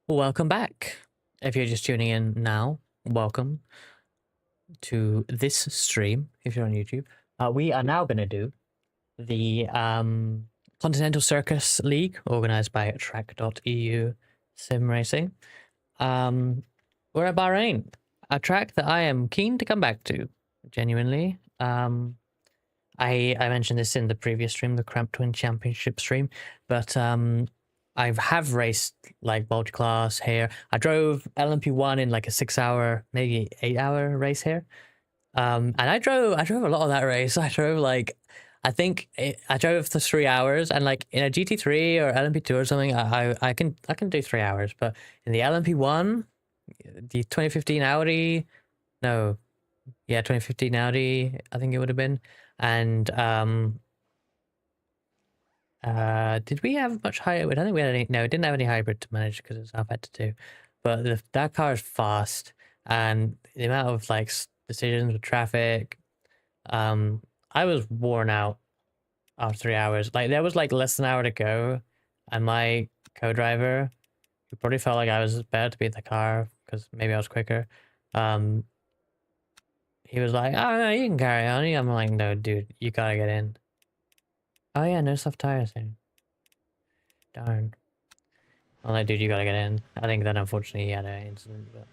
Welcome back. If you're just tuning in now, welcome to this stream. If you're on YouTube, we are now going to do the Continental Circus League organized by track.eu sim racing. We're at Bahrain, a track that I am keen to come back to, genuinely. I mentioned this in the previous stream, the Cramp Twin Championship stream, but I have raced like multi-class here. I drove LMP1 in like a 6-hour, maybe 8-hour race here. And I drove a lot of that race. I drove like I drove for 3 hours, and like in a GT3 or LMP2 or something, I can do 3 hours, but in the LMP1, the 2015 Audi, no, yeah, 2015 Audi, I think it would have been. And did we have much hybrid? I don't think we had any. No, it didn't have any hybrid to manage because it's half to do. But that car is fast, and the amount of like decisions with traffic. I was worn out after 3 hours. Like there was like less than an hour to go, and my co-driver, who probably felt like I was better to be in the car because maybe I was quicker. He was like, "Oh no, you can carry on." I'm like, "No, dude, you gotta get in." Oh yeah, no soft tires in. Darn. I'm like, dude, you gotta get in. I think then unfortunately he had an incident, but...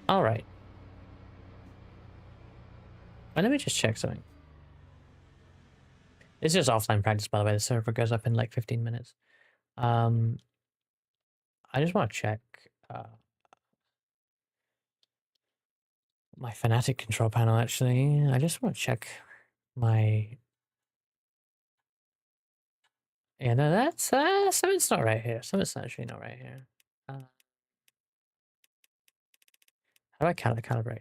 Alright. Well, let me just check something. It's just offline practice, by the way. The server goes up in like 15 minutes. I just want to check my Fnatic control panel, actually. I just want to check my... Yeah, no, that's... something's not right here. Something's actually not right here. How do I calibrate?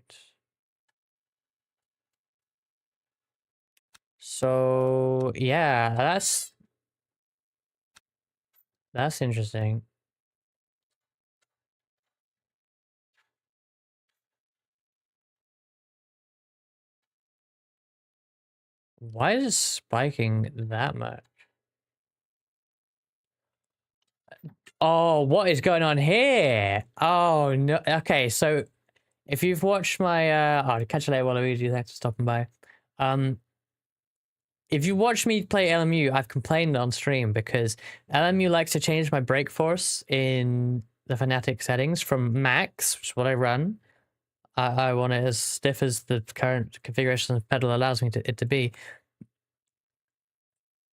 So, yeah, that's interesting. Why is it spiking that much? Oh, what is going on here? Oh, no. Okay, so if you've watched my... I'll catch you later, Waluigi. Thanks for stopping by. If you watch me play LMU, I've complained on stream because LMU likes to change my brake force in the Fnatic settings from max, which is what I run. I want it as stiff as the current configuration of the pedal allows me it to be.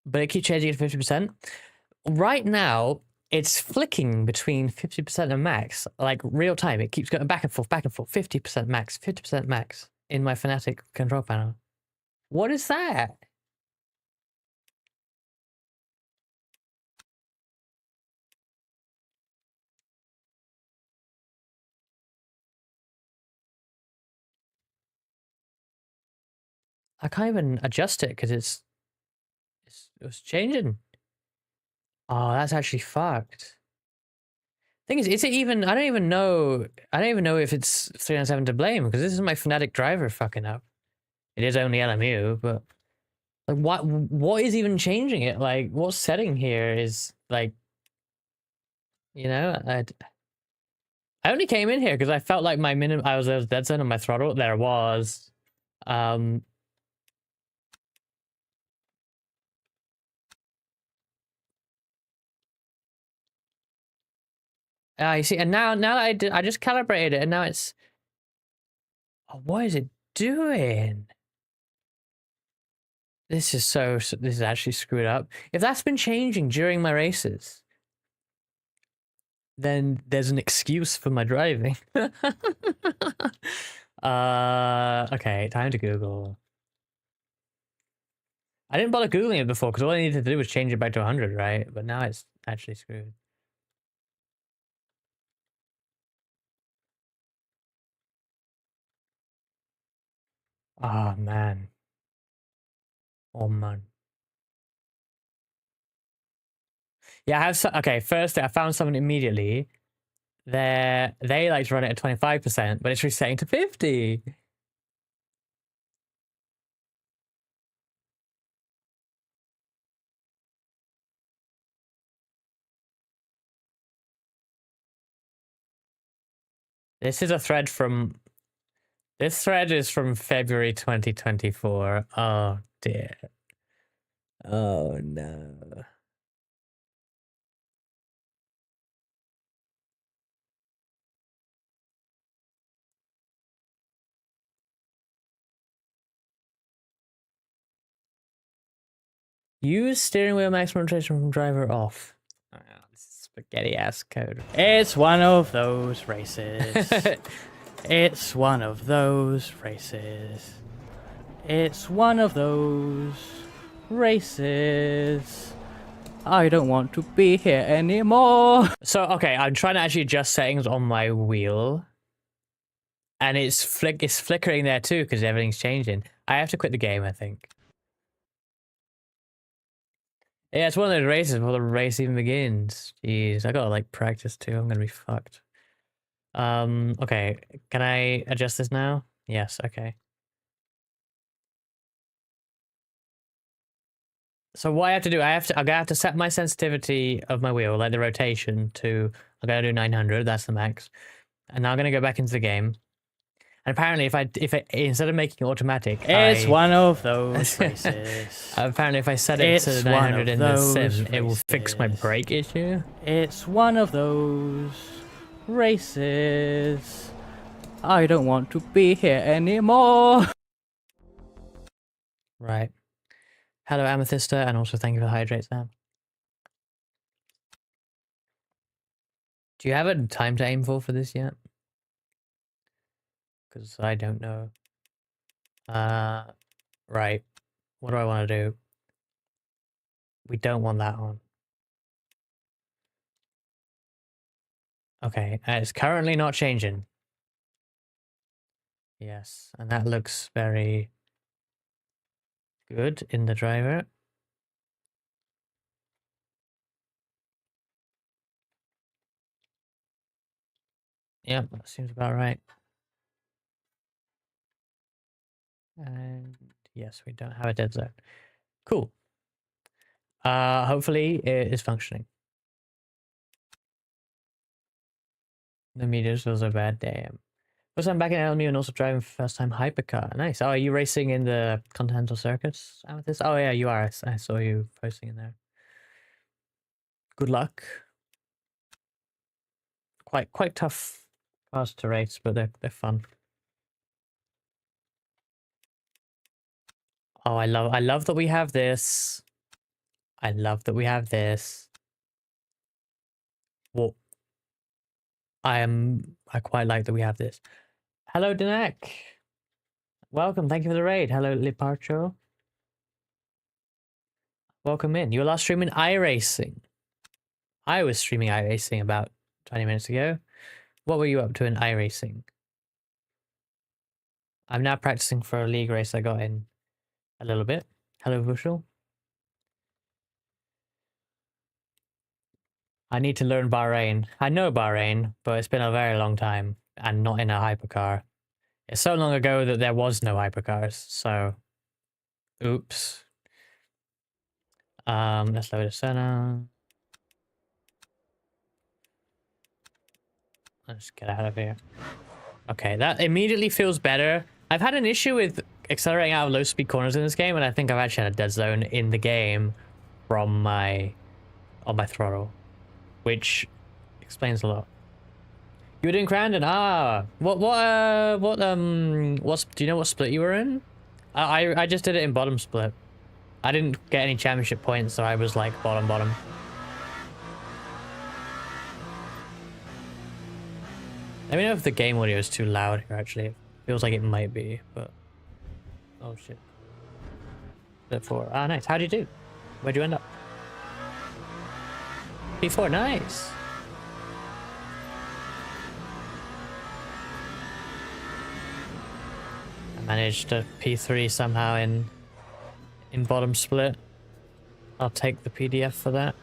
But it keeps changing it to 50%. Right now, it's flicking between 50% and max, like real time. It keeps going back and forth, 50% max, 50% max in my Fnatic control panel. What is that? I can't even adjust it because it was changing. Oh, that's actually fucked. Thing is it even? I don't even know if it's 397 to blame because this is my Fnatic driver fucking up. It is only LMU, but like, what is even changing it? Like, what setting here is like, you know? I only came in here because I felt like my minimum. I was dead center on my throttle. There was, you see, and now I just calibrated it, and now it's... Oh, what is it doing? This is actually screwed up. If that's been changing during my races, then there's an excuse for my driving. Okay, time to Google. I didn't bother Googling it before because all I needed to do was change it back to 100, right? But now it's actually screwed. Oh, man. Oh, man. Yeah, I have okay, first I found someone immediately. They like to run it at 25%, but it's resetting to 50. This is a thread from... This thread is from February 2024. Oh, dear. Oh, no. Use steering wheel maximum rotation from driver off. Oh, this is spaghetti ass code. It's one of those races. It's one of those races. It's one of those races. I don't want to be here anymore. So, okay, I'm trying to actually adjust settings on my wheel. And it's flickering there too, because everything's changing. I have to quit the game, I think. Yeah, it's one of those races before the race even begins. Jeez, I gotta like practice too. I'm gonna be fucked. Okay, can I adjust this now? Yes, okay. So what I have to do, I'm gonna have to set my sensitivity of my wheel, like the rotation, to, I'm gonna do 900, that's the max. And now I'm gonna go back into the game. And apparently if I instead of making it automatic, it's one of those races. Apparently if I set it to 900 in the sim, it will fix my brake issue. It's one of those races. I don't want to be here anymore. Right. Hello, Amethysta, and also thank you for the hydrate, Sam. Do you have a time to aim for this yet? Because I don't know. Right. What do I want to do? We don't want that on. Okay, it's currently not changing. Yes, and that looks very good in the driver. Yep, that seems about right. And yes, we don't have a dead zone. Cool. Hopefully it is functioning. The meters feels so bad, damn. First time back in LMU and also driving first time hypercar. Nice. Oh, are you racing in the Continental Circus, Amethyst? Oh yeah, you are. I saw you posting in there. Good luck. Quite tough cars to race, but they're fun. Oh, I love that we have this. I love that we have this. Well, I quite like that we have this. Hello, Danek. Welcome. Thank you for the raid. Hello, Liparcho. Welcome in. Your last stream in iRacing. I was streaming iRacing about 20 minutes ago. What were you up to in iRacing? I'm now practicing for a league race I got in a little bit. Hello, Vushal. I need to learn Bahrain. I know Bahrain, but it's been a very long time and not in a hypercar. It's so long ago that there was no hypercars, so oops. Let's load a center. Let's get out of here. Okay, that immediately feels better. I've had an issue with accelerating out of low speed corners in this game, and I think I've actually had a dead zone in the game from my throttle, which explains a lot. You were doing Crandon? Ah, do you know what split you were in? I just did it in bottom split. I didn't get any championship points, so I was like bottom. Let me know if the game audio is too loud here, actually. It feels like it might be, but... Oh, shit. Split 4. Ah, nice. How'd you do? Where'd you end up? P4, nice! I managed a P3 somehow in bottom split. I'll take the PDF for that.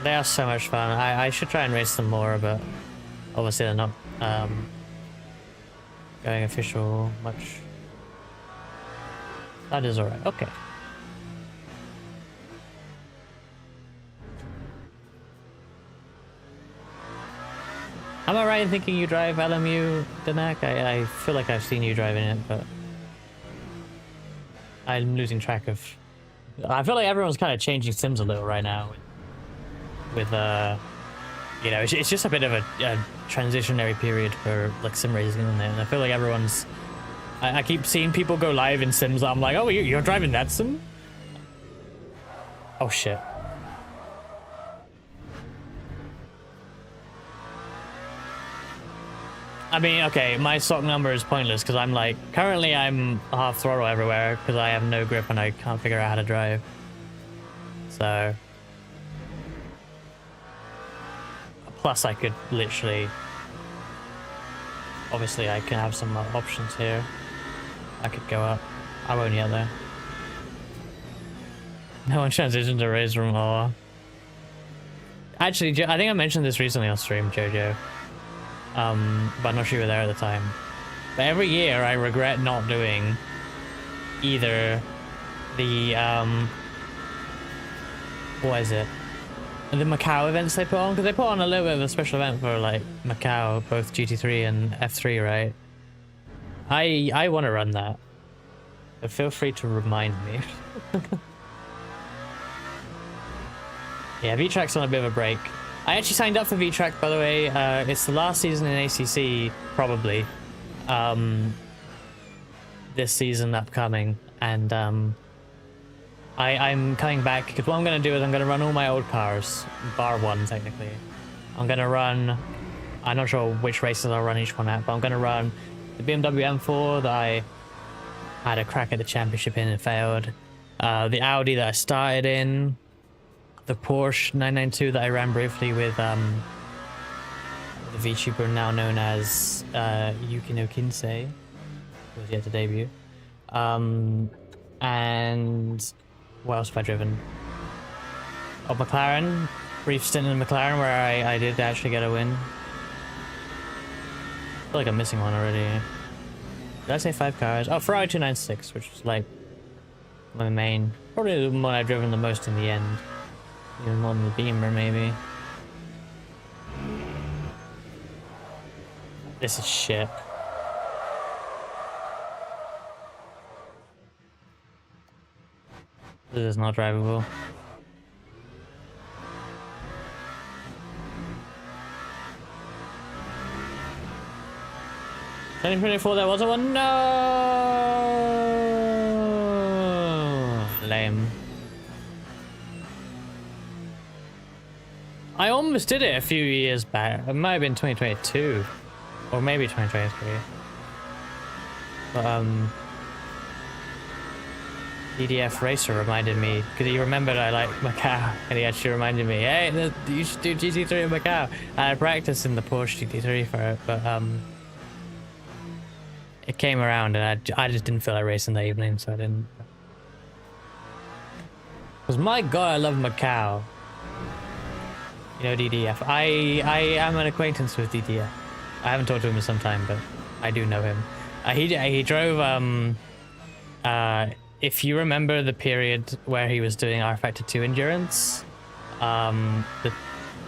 They are so much fun. I should try and race them more, but obviously they're not going official much. That is alright. Okay. Am I right in thinking you drive LMU, Danak? I feel like I've seen you driving it, but I'm losing track of. I feel like everyone's kind of changing sims a little right now. With you know, it's just a bit of a transitionary period for like sim racing, isn't it? And I feel like everyone's. I keep seeing people go live in sims. I'm like, oh, you're driving that sim? Oh shit. I mean, okay, my stock number is pointless because I'm like, currently I'm half throttle everywhere because I have no grip and I can't figure out how to drive. So. Plus I could literally, obviously I can have some options here. I could go up. I won't yet though. No one transitioned to race from awe. Actually, I think I mentioned this recently on stream, Jojo. But I'm not sure you were there at the time. But every year I regret not doing either the, what is it? The Macau events they put on? Because they put on a little bit of a special event for like Macau, both GT3 and F3, right? I want to run that. But feel free to remind me. Yeah, V-Track's on a bit of a break. I actually signed up for V-Track, by the way. It's the last season in ACC, probably. This season upcoming. And I'm coming back, because what I'm going to do is I'm going to run all my old cars. Bar one, technically. I'm going to run... I'm not sure which races I'll run each one at, but I'm going to run the BMW M4 that I had a crack at the championship in and failed. The Audi that I started in. The Porsche 992 that I ran briefly with the VTuber now known as Yukino Kinsei, who was yet to debut. And what else have I driven? Oh, McLaren. Brief stint in McLaren where I did actually get a win. I feel like I'm missing one already. Did I say 5 cars? Oh, Ferrari 296, which was like my main, probably the one I've driven the most in the end. Even more than the Beamer, maybe. This is shit. This is not drivable. $2024, there wasn't one? No! Lame. I almost did it a few years back. It might have been 2022. Or maybe 2023. But, DDF Racer reminded me, because he remembered I like Macau, and he actually reminded me, hey, you should do GT3 in Macau. I practiced in the Porsche GT3 for it, but, it came around, and I just didn't feel like racing that evening, so I didn't. Because my god, I love Macau. You know DDF. I am an acquaintance with DDF. I haven't talked to him in some time, but I do know him. He drove if you remember the period where he was doing R Factor 2 endurance,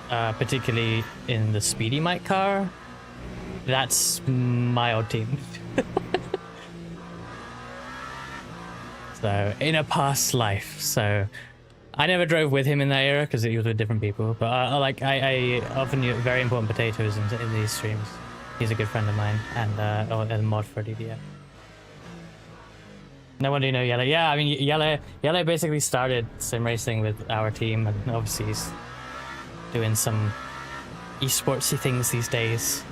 particularly in the Speedy Mike car, that's my old team. So in a past life, so. I never drove with him in that era because he was with different people, but I often use very important potatoes in these streams. He's a good friend of mine and a mod for DDF. No one do you know Yellow? Yeah, I mean Yellow basically started sim racing with our team, and obviously he's doing some esportsy things these days.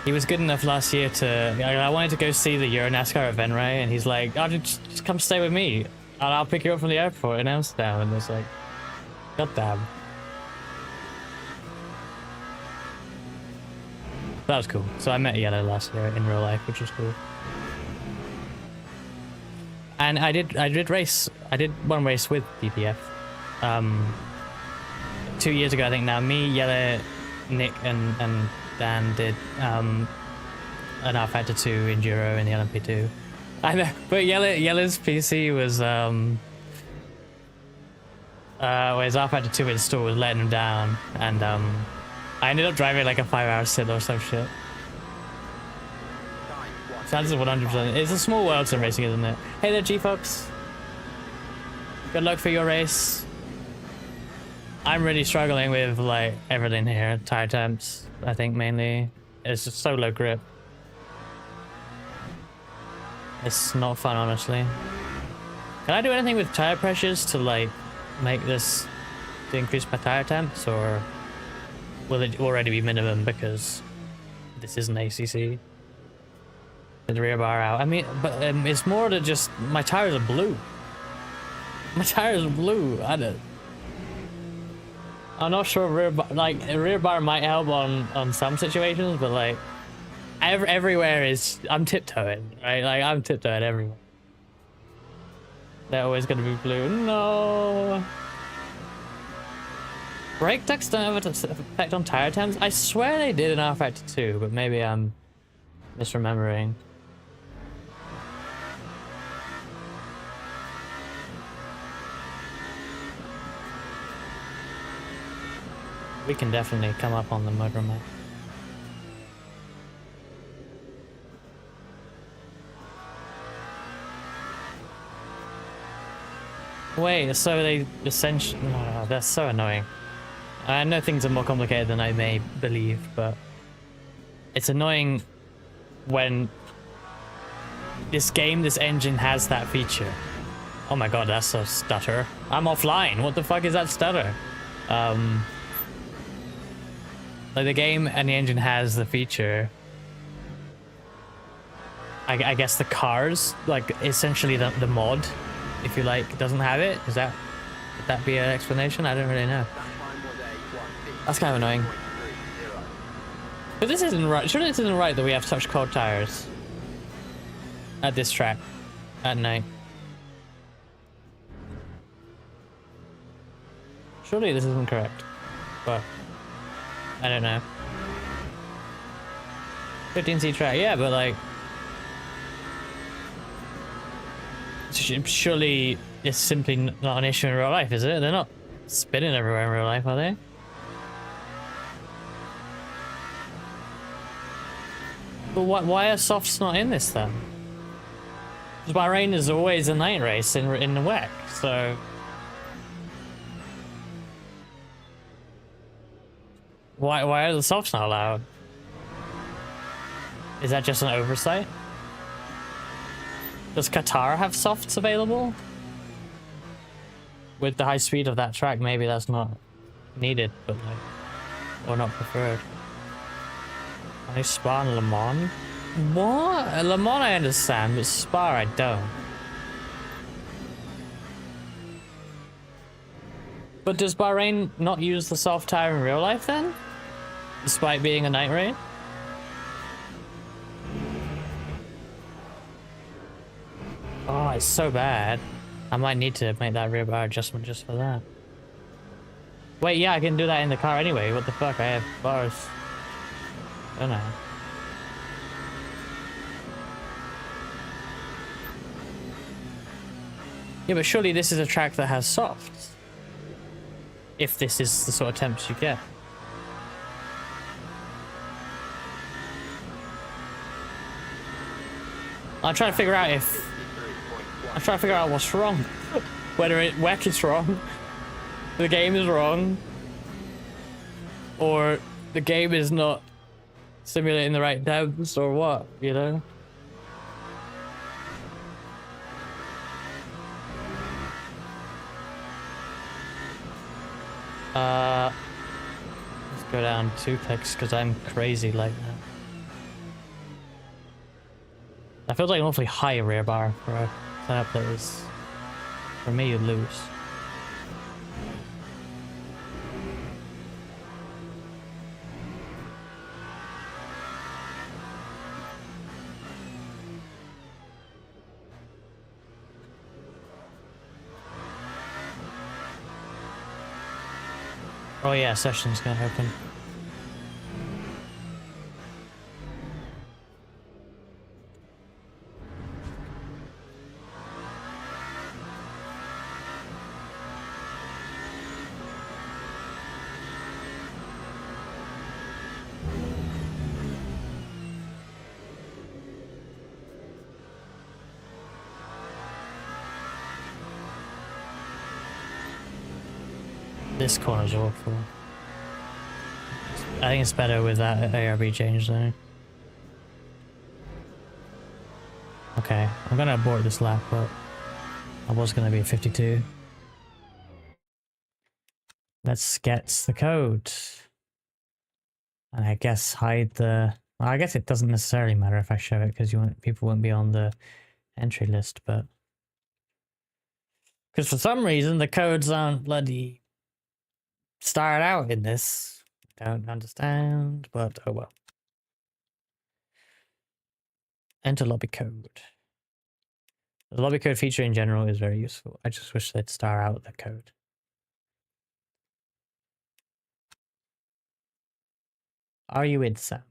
He was good enough last year to. I wanted to go see the Euro NASCAR event, right? And he's like, "Oh, just come stay with me. I'll pick you up from the airport in Amsterdam." And it's like, goddamn. That was cool. So I met Yellow last year in real life, which was cool. And I did race. I did one race with DPF. 2 years ago, I think now. Me, Yellow, Nick, and Dan did an R Factor 2 Enduro in the LMP2. I know, but Yellow's PC was his R Factor 2 install was letting him down, and I ended up driving like a 5-hour sit or some shit. Chances 100%. It's a small world sim racing, isn't it? Hey there, G-Fox. Good luck for your race. I'm really struggling with like everything here. Tire temps, I think mainly. It's just so low grip. It's not fun, honestly. Can I do anything with tire pressures to like make this to increase my tire temps, or will it already be minimum because this isn't ACC? The rear bar out. I mean, but it's more to just my tires are blue. My tires are blue. I'm not sure rear bar, like a rear bar might help on some situations, but like everywhere is I'm tiptoeing, right? Like I'm tiptoeing everywhere. They're always gonna be blue. No. Brake ducts don't have an effect on tire temps. I swear they did in R Factor 2, but maybe I'm misremembering. We can definitely come up on the motor map. Wait, so they essentially... Oh, that's so annoying. I know things are more complicated than I may believe, but it's annoying when this engine has that feature. Oh my god, that's a stutter. I'm offline. What the fuck is that stutter? Like the game and the engine has the feature. I guess the cars, like essentially the mod, if you like, doesn't have it. Would that be an explanation? I don't really know. That's kind of annoying. But this isn't right. Surely this isn't right that we have such cold tires at this track at night. Surely this isn't correct, but I don't know. 15C track, yeah, but like surely it's simply not an issue in real life, is it? They're not spinning everywhere in real life, are they? But why are softs not in this then? Because Bahrain is always a night race in the WEC, so why are the softs not allowed? Is that just an oversight? Does Qatar have softs available? With the high speed of that track, maybe that's not needed, but like, or not preferred. I Spa and Le Mans? What? Le Mans I understand, but Spa I don't. But does Bahrain not use the soft tire in real life then? Despite being a night race? Oh, it's so bad. I might need to make that rear bar adjustment just for that. Wait, yeah, I can do that in the car anyway. What the fuck? I have bars. Don't I? Yeah, but surely this is a track that has softs. If this is the sort of temps you get. I'm trying to figure out what's wrong. Whether WEC is wrong, the game is wrong, or the game is not simulating the right temps, or what, you know? Let's go down 2 clicks because I'm crazy like that. That feels like an awfully high rear bar for a setup that is, for me, you lose. Oh yeah, session's gonna open. This corner's awful. I think it's better with that ARB change though. Okay, I'm gonna abort this lap, but I was gonna be 52. Let's get the code. And I guess hide the... Well, I guess it doesn't necessarily matter if I show it because people won't be on the entry list, but... Because for some reason the codes aren't bloody starred out in this. Don't understand, but oh well. Enter lobby code. The lobby code feature in general is very useful. I just wish they'd star out the code. Are you in, Sam?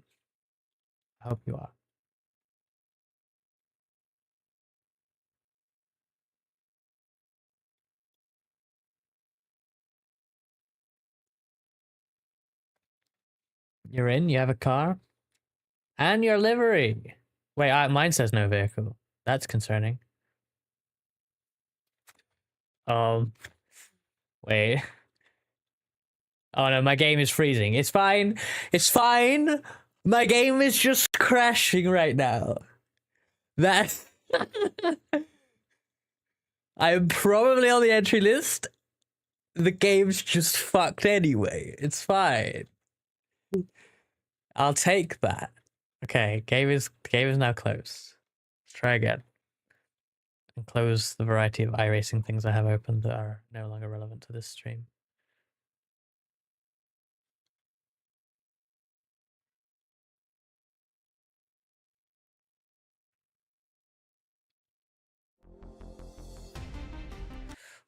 I hope you are. You're in? You have a car? And your livery! Wait, mine says no vehicle. That's concerning. Wait. Oh no, my game is freezing. It's fine. It's fine. My game is just crashing right now. That... I'm probably on the entry list. The game's just fucked anyway. It's fine. I'll take that. Okay, game is now closed. Let's try again. And close the variety of iRacing things I have open that are no longer relevant to this stream.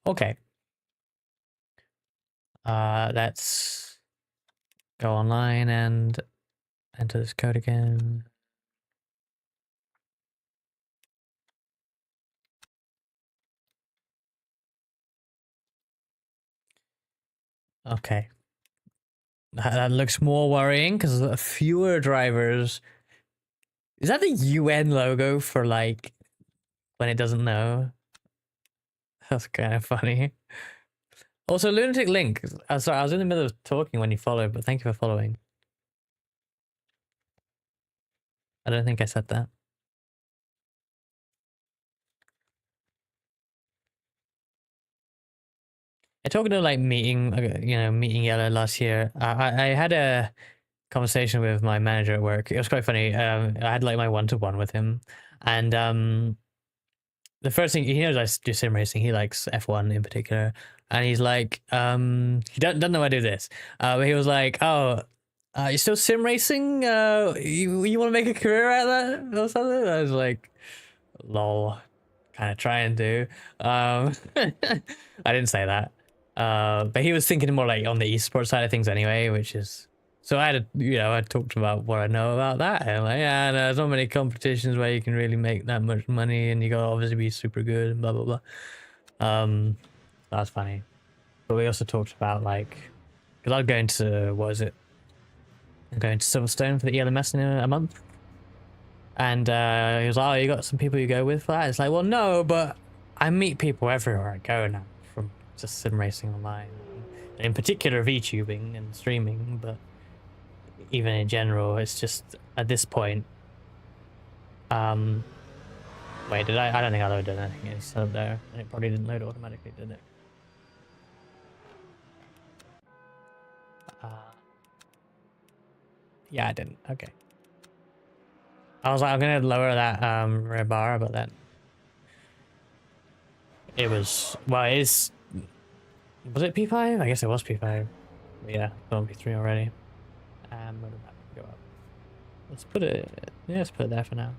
Okay. Let's go online and enter this code again. Okay. That looks more worrying because fewer drivers. Is that the UN logo for like when it doesn't know? That's kind of funny. Also, Lunatic Link. Sorry, I was in the middle of talking when you followed, but thank you for following. I don't think I said that. I talked to like meeting Yellow last year. I had a conversation with my manager at work. It was quite funny. I had like my one-to-one with him, and the first thing he knows, I do sim racing. He likes F1 in particular, and he's like, he doesn't know I do this. But he was like, "Oh, you still sim racing? You want to make a career out of that or something?" I was like, "Lol, kind of trying to." I didn't say that. But he was thinking more like on the esports side of things anyway, which is... So I had, I talked about what I know about that. And I'm like, yeah, no, there's not many competitions where you can really make that much money and you gotta obviously be super good and blah, blah, blah. That's funny. But we also talked about like, because I'm going to, what is it? I'm going to Silverstone for the ELMS in a month. And he was like, oh, you got some people you go with for that? It's like, well, no, but I meet people everywhere I go now from just sim racing online. In particular, VTubing and streaming, but even in general, it's just at this point. Wait, did I don't think I loaded anything. It's set up there, and it probably didn't load automatically, did it? Yeah, I didn't. Okay. I was like, I'm gonna lower that red bar, but then it was, well, it is. Was it P5? I guess it was P5. Yeah, it's on P3 already. Where did that go up? Let's put it. Yeah, let's put it there for now.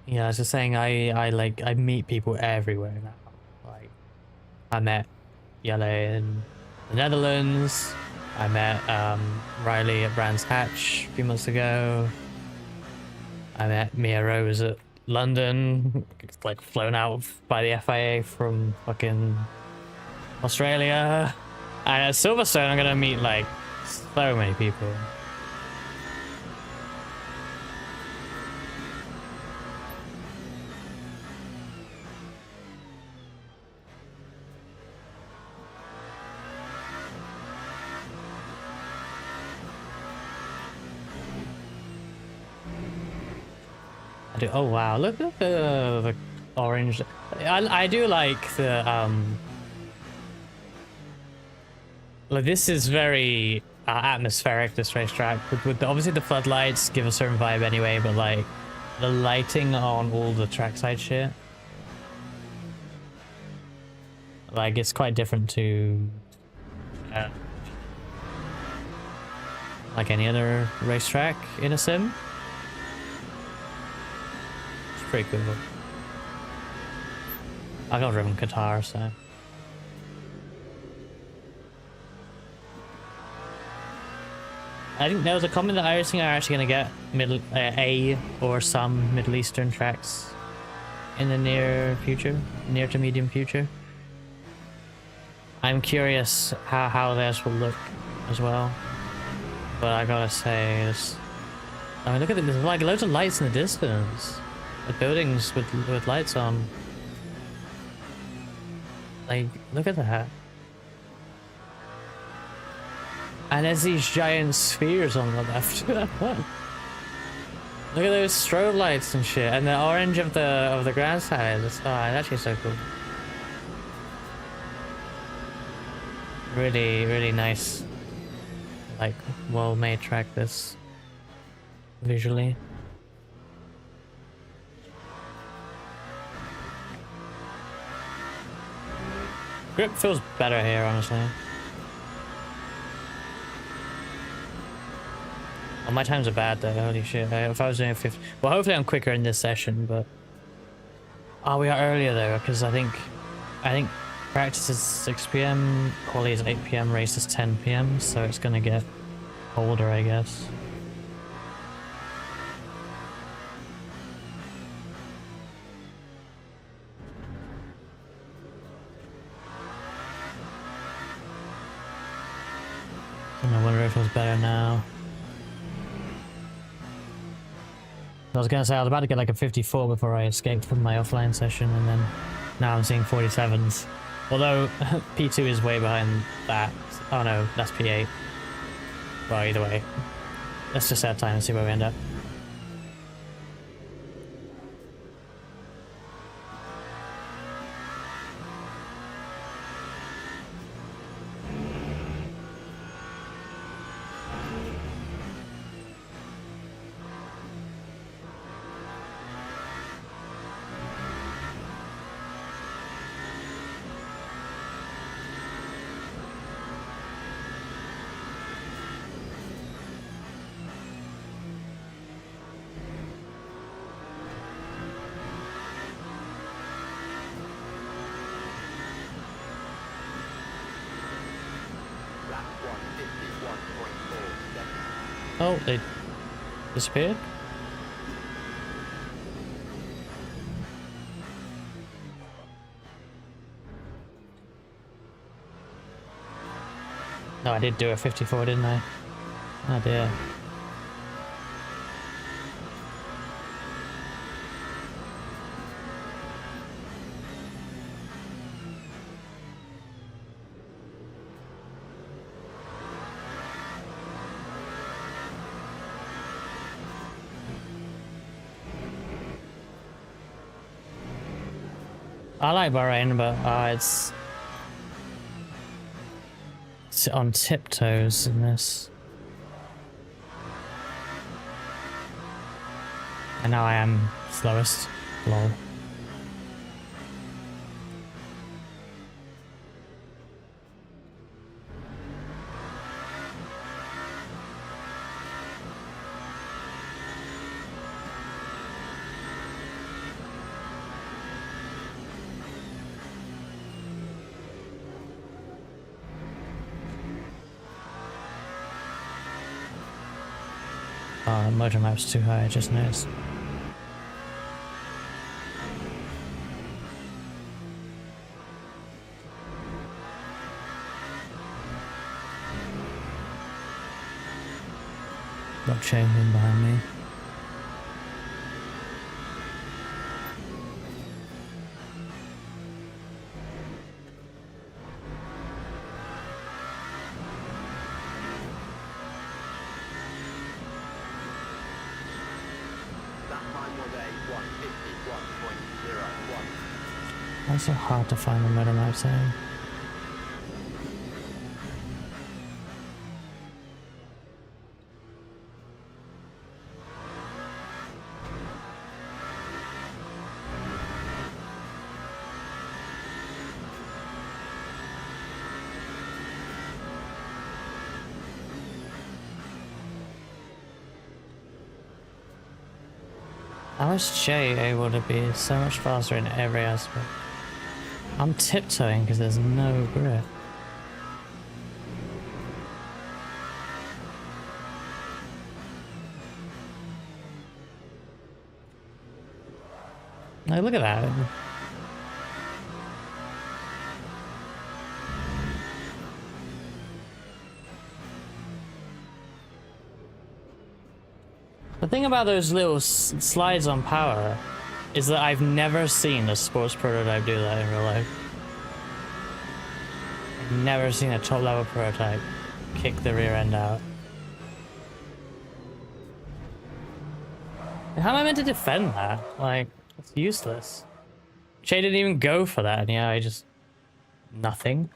Yeah, I was just saying, I meet people everywhere now. Like, I met Yele in the Netherlands. I met Riley at Brands Hatch a few months ago. I met Mia Rose at London, like flown out by the FIA from fucking Australia. And at Silverstone, I'm gonna meet like so many people. I do. Oh wow! Look at the orange. I do like the Like this is very atmospheric. This racetrack with obviously the floodlights give a certain vibe anyway, but like the lighting on all the trackside shit, like it's quite different to like any other racetrack in a sim. It's pretty cool. I got driven Qatar, so. I think there was a comment that I think are actually going to get A or some Middle Eastern tracks in the near to medium future. I'm curious how theirs will look as well. But I gotta say, I mean, look at it, there's like loads of lights in the distance. The buildings with lights on. Like, look at that. And there's these giant spheres on the left. Look at those strobe lights and shit, and the orange of the grandstand. It's actually so cool. Really, really nice. Like, well-made track this visually. Grip feels better here, honestly. Oh, my times are bad though, holy shit. If I was doing 50... Well, hopefully I'm quicker in this session, but... Oh, we are earlier though, because I think practice is 6 PM, quali is 8 PM, race is 10 PM, so it's gonna get colder, I guess. And I wonder if it feels better now. I was gonna say I was about to get like a 54 before I escaped from my offline session, and then now I'm seeing 47s. Although P2 is way behind that. Oh no, that's P8. Well, either way, let's just add time and see where we end up. Oh, they disappeared? No, I did do a 54, didn't I? Oh dear. I like Bahrain, but it's on tiptoes in this. And now I am slowest. Lol. Oh, the motor map's too high, I just noticed. Got chain in behind me. Why is it hard to find the meta map saying? How is Jay able to be so much faster in every aspect? I'm tiptoeing because there's no grip. Like, look at that. The thing about those little slides on power is that I've never seen a sports prototype do that in real life. I've never seen a top level prototype kick the rear end out. How am I meant to defend that? Like, it's useless. Shay didn't even go for that, and yeah, I just... nothing.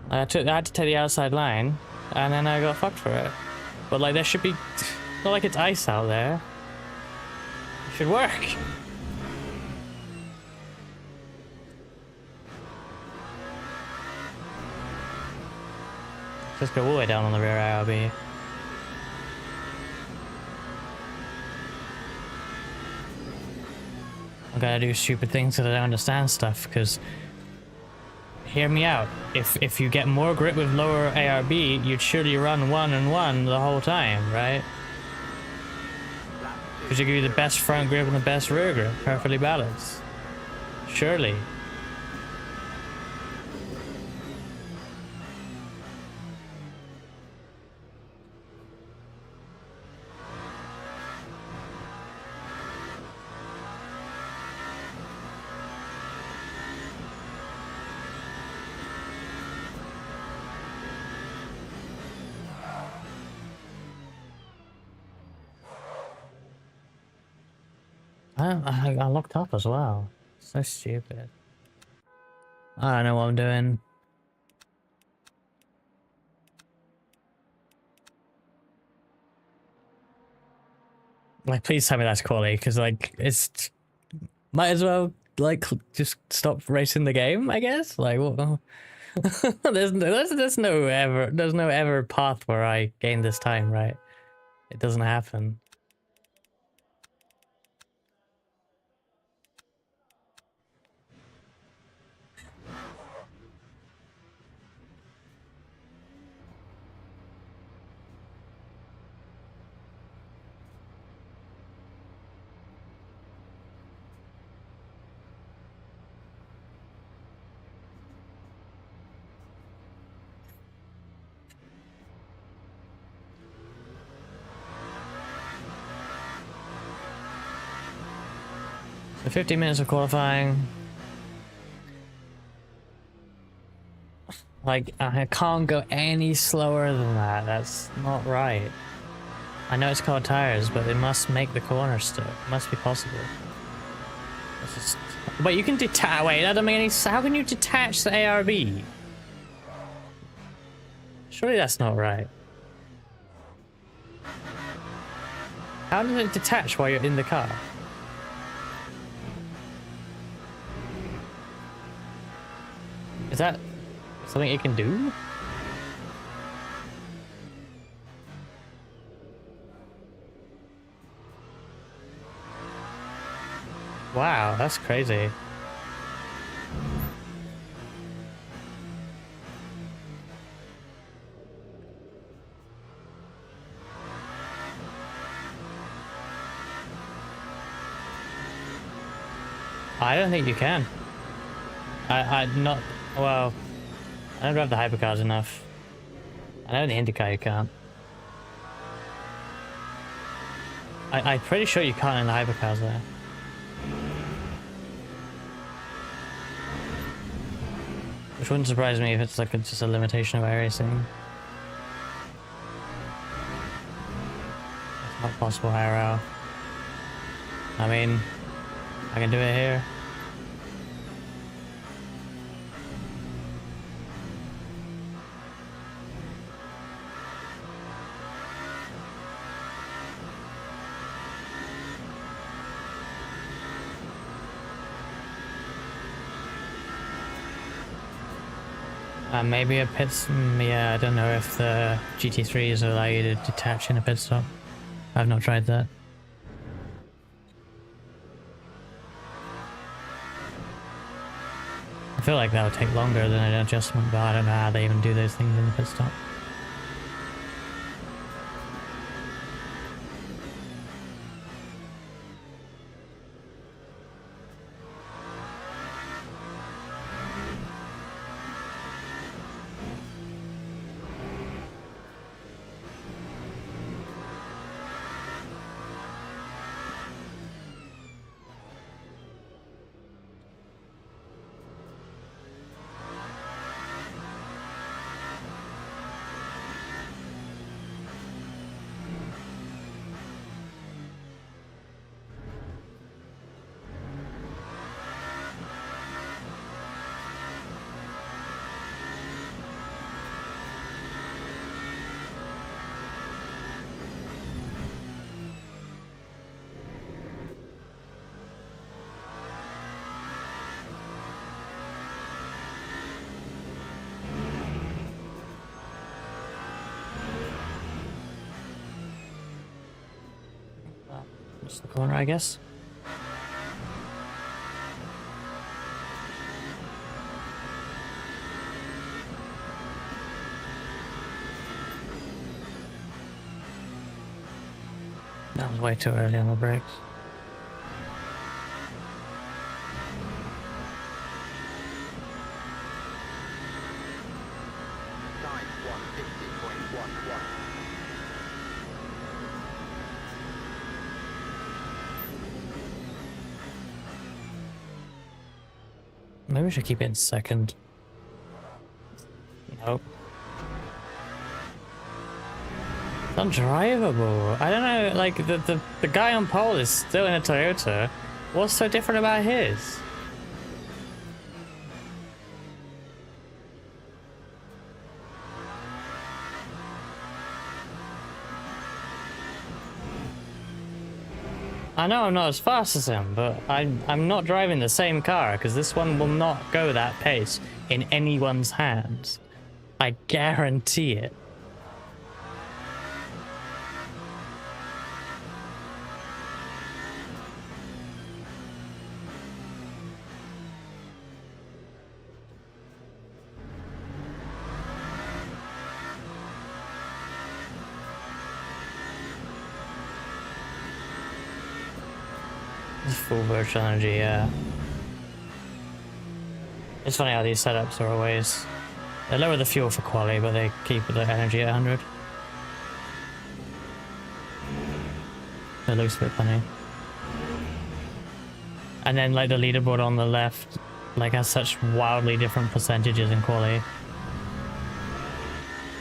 I had to take the outside line, and then I got fucked for it. But like, there should be... not like it's ice out there. It should work. Just go all the way down on the rear IRB. I'm gonna do stupid things because I don't understand stuff, because... hear me out. If you get more grip with lower ARB, you'd surely run 1 and 1 the whole time, right? Because you give you the best front grip and the best rear grip, perfectly balanced. Surely. I locked up as well. So stupid. I don't know what I'm doing. Like, please tell me that's quality, because like, it's... might as well, like, just stop racing the game, I guess? Like, what? there's no ever path where I gain this time, right? It doesn't happen. So 50 minutes of qualifying. Like, I can't go any slower than that. That's not right. I know it's called tires, but they must make the corner still. It must be possible. Just... wait, you can detach. Wait, that doesn't make any sense. How can you detach the ARB? Surely that's not right. How does it detach while you're in the car? Is that something it can do? Wow, that's crazy. I don't think you can. I'm not... well, I don't drive the hypercars enough. I know in the IndyCar you can't. I'm pretty sure you can't in the hypercars there. Which wouldn't surprise me if it's like just a limitation of iRacing. Not possible IRL. I mean, I can do it here. Maybe a yeah, I don't know if the GT3s allow you to detach in a pit stop. I've not tried that. I feel like that would take longer than an adjustment, but I don't know how they even do those things in the pit stop. Just the corner, I guess. That was way too early on the brakes. Maybe we should keep it in second. Nope. It's undrivable. I don't know, like, the guy on pole is still in a Toyota. What's so different about his? I know I'm not as fast as him, but I'm not driving the same car because this one will not go that pace in anyone's hands. I guarantee it. Full virtual energy, yeah. It's funny how these setups are always... They lower the fuel for quality, but they keep the energy at 100. It looks a bit funny. And then, like, the leaderboard on the left, like, has such wildly different percentages in quality.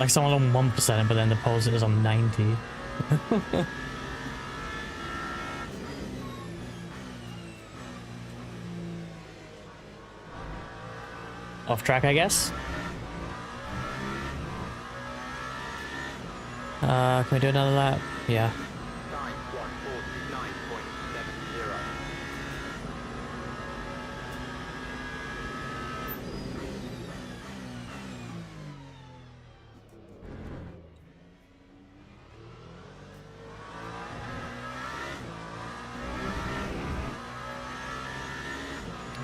Like, someone's on 1%, but then the pulse is on 90. Off track, I guess. Can we do another lap? Yeah.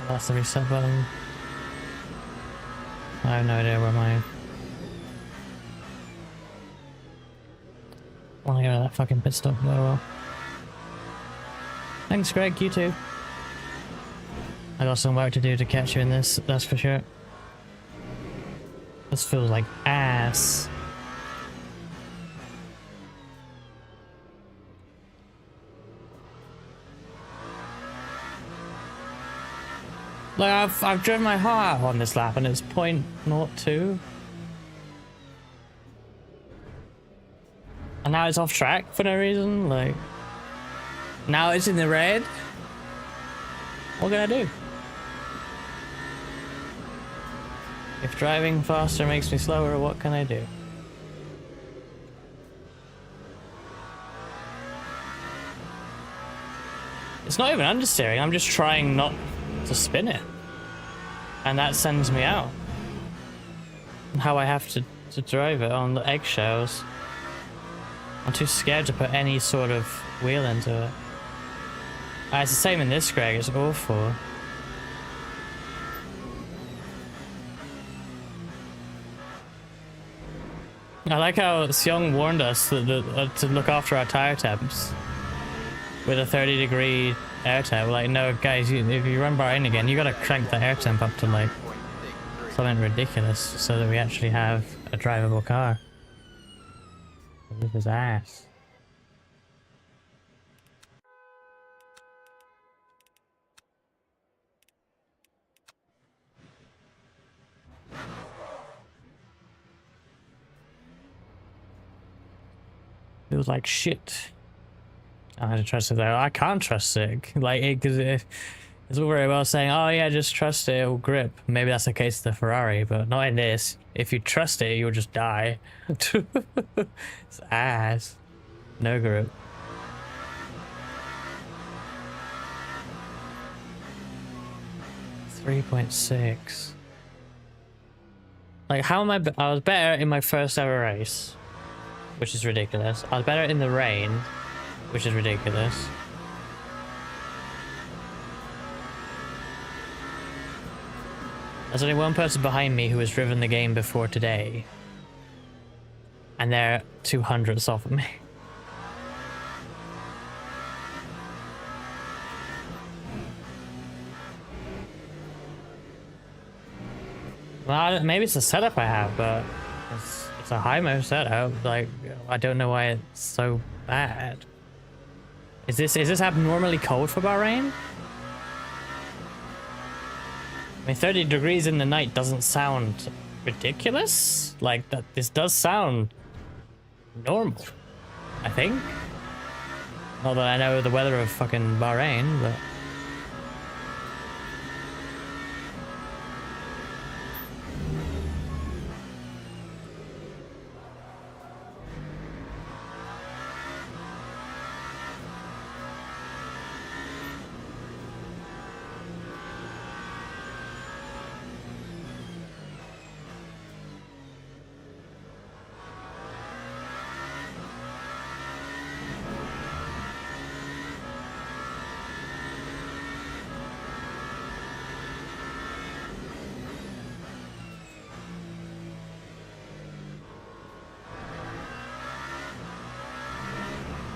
That's the reset button. I have no idea where my... I want to go to that fucking pit stop. Oh well. Thanks, Greg. You too. I got some work to do to catch you in this, that's for sure. This feels like ass. Like, I've driven my heart out on this lap and it's 0.02. And now it's off track for no reason. Like, now it's in the red. What can I do? If driving faster makes me slower, what can I do? It's not even understeering, I'm just trying not to spin it. And that sends me out. And how I have to drive it on the eggshells. I'm too scared to put any sort of wheel into it. It's the same in this, Greg, it's awful. I like how Seong warned us that to look after our tire temps with a 30-degree air temp. Like, no, guys, if you run Bahrain again, you gotta crank the air temp up to like something ridiculous so that we actually have a drivable car. This is ass. It was like shit. I had to trust it though. I can't trust it. Like, because it's all very well saying, oh yeah, just trust it, it'll grip. Maybe that's the case with the Ferrari, but not in this. If you trust it, you'll just die. It's ass. No grip. .6. Like, how am I? I was better in my first ever race, which is ridiculous. I was better in the rain, which is ridiculous. There's only one person behind me who has driven the game before today, and they're 200ths off of me. Well, maybe it's a setup I have, but it's a high-mo setup. Like, I don't know why it's so bad. Is this abnormally cold for Bahrain? I mean, 30 degrees in the night doesn't sound ridiculous. Like, that. This does sound normal, I think. Not that I know the weather of fucking Bahrain, but...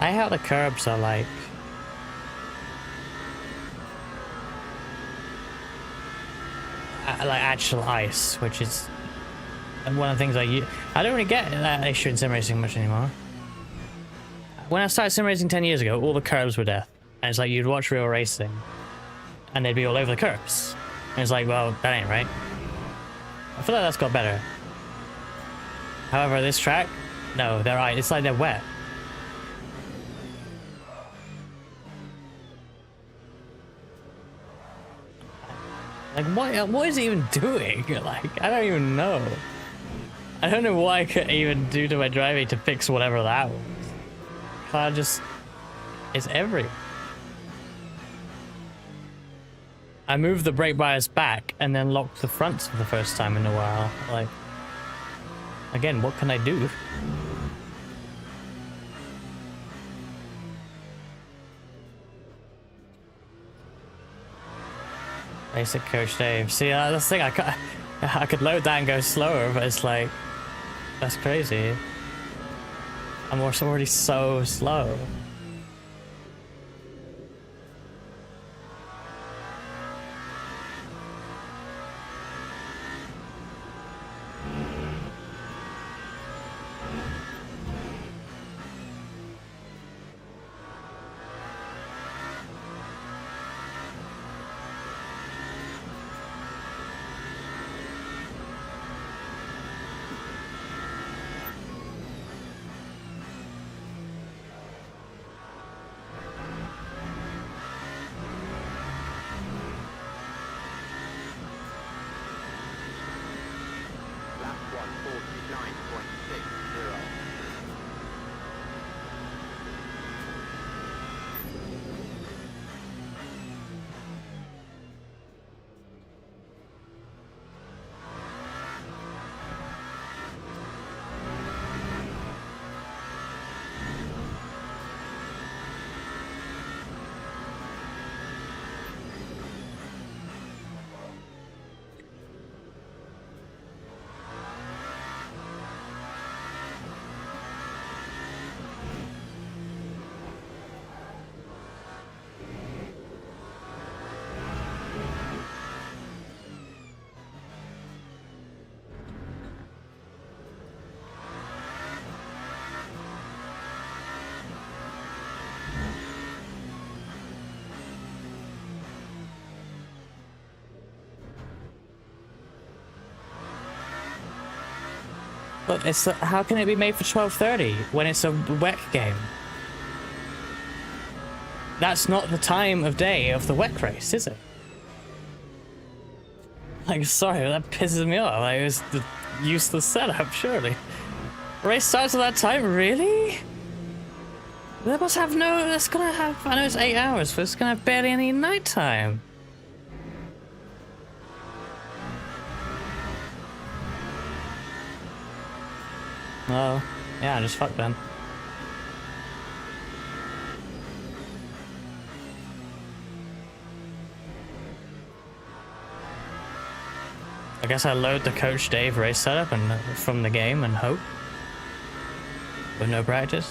I how the curbs are like actual ice, which is one of the things I don't really get that issue in sim racing much anymore. When I started sim racing 10 years ago, all the curbs were death, and it's like you'd watch real racing and they'd be all over the curbs, and it's like, well, that ain't right. I feel like that's got better. However, this track, no, they're right. It's like they're wet. Like, what is it even doing? Like, I don't even know. I don't know what I could even do to my driving to fix whatever that was. I just... It's everywhere. I moved the brake bias back and then locked the fronts for the first time in a while. Like, again, what can I do? Basic Coach Dave. See, that's the thing. I could load that and go slower, but it's like, that's crazy. I'm also already so slow. But it's how can it be made for 12:30 when it's a WEC game? That's not the time of day of the WEC race, is it? Like, sorry, that pisses me off. Like, it was the useless setup, surely. Race starts at that time, really? That must have no. That's gonna have. I know it's 8 hours, but it's gonna have barely any nighttime. Oh, yeah, just fuck then. I guess I load the Coach Dave race setup and from the game and hope. With no practice.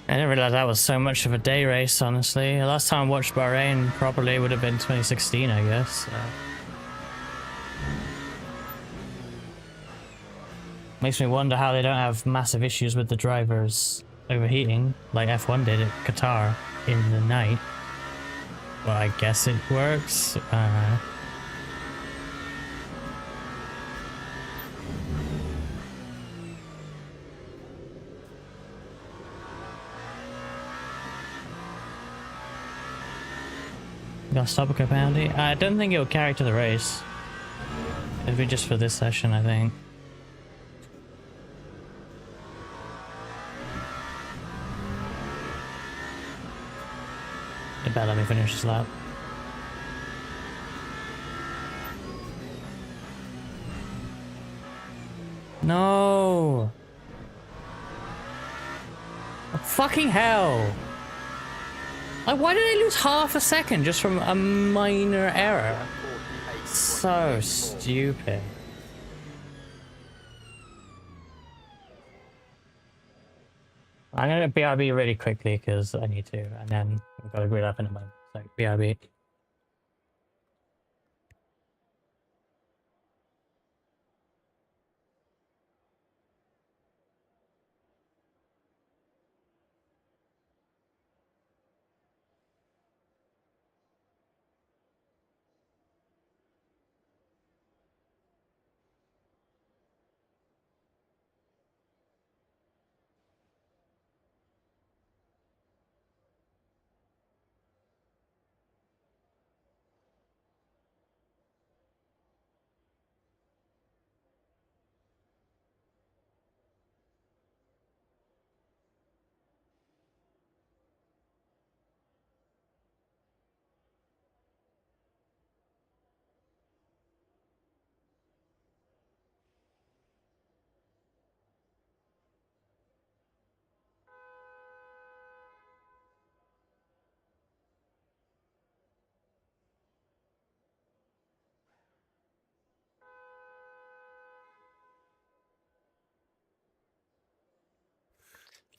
I didn't realize that was so much of a day race, honestly. The last time I watched Bahrain properly would have been 2016, I guess. Makes me wonder how they don't have massive issues with the drivers overheating, like F1 did at Qatar in the night. Well, I guess it works. Got stop a compounding? I don't think it'll carry to the race. It'll be just for this session, I think. It better let me finish this lap. No! Oh, fucking hell! Like, why did I lose half a second just from a minor error? So stupid. I'm gonna BRB really quickly because I need to, and then we've got to grid up in a moment. So BRB.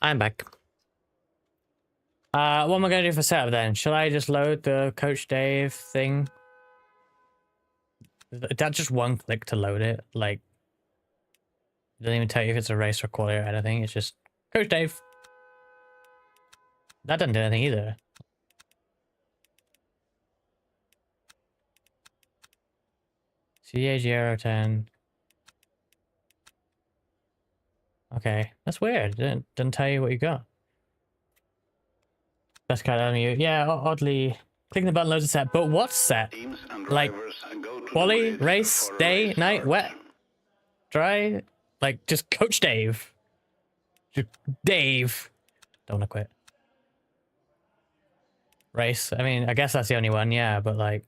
I'm back. What am I going to do for setup then? Shall I just load the Coach Dave thing? That's just one click to load it. Like, it doesn't even tell you if it's a race or quality or anything. It's just Coach Dave. That doesn't do anything either. CA010. Okay, that's weird. It doesn't tell you what you got. Best card on you. Yeah, oddly. Clicking the button loads a set. But what set? Like, quali, race, day, night, wet, dry? Like, just Coach Dave. Just Dave. Don't want to quit. Race. I mean, I guess that's the only one, yeah, but like,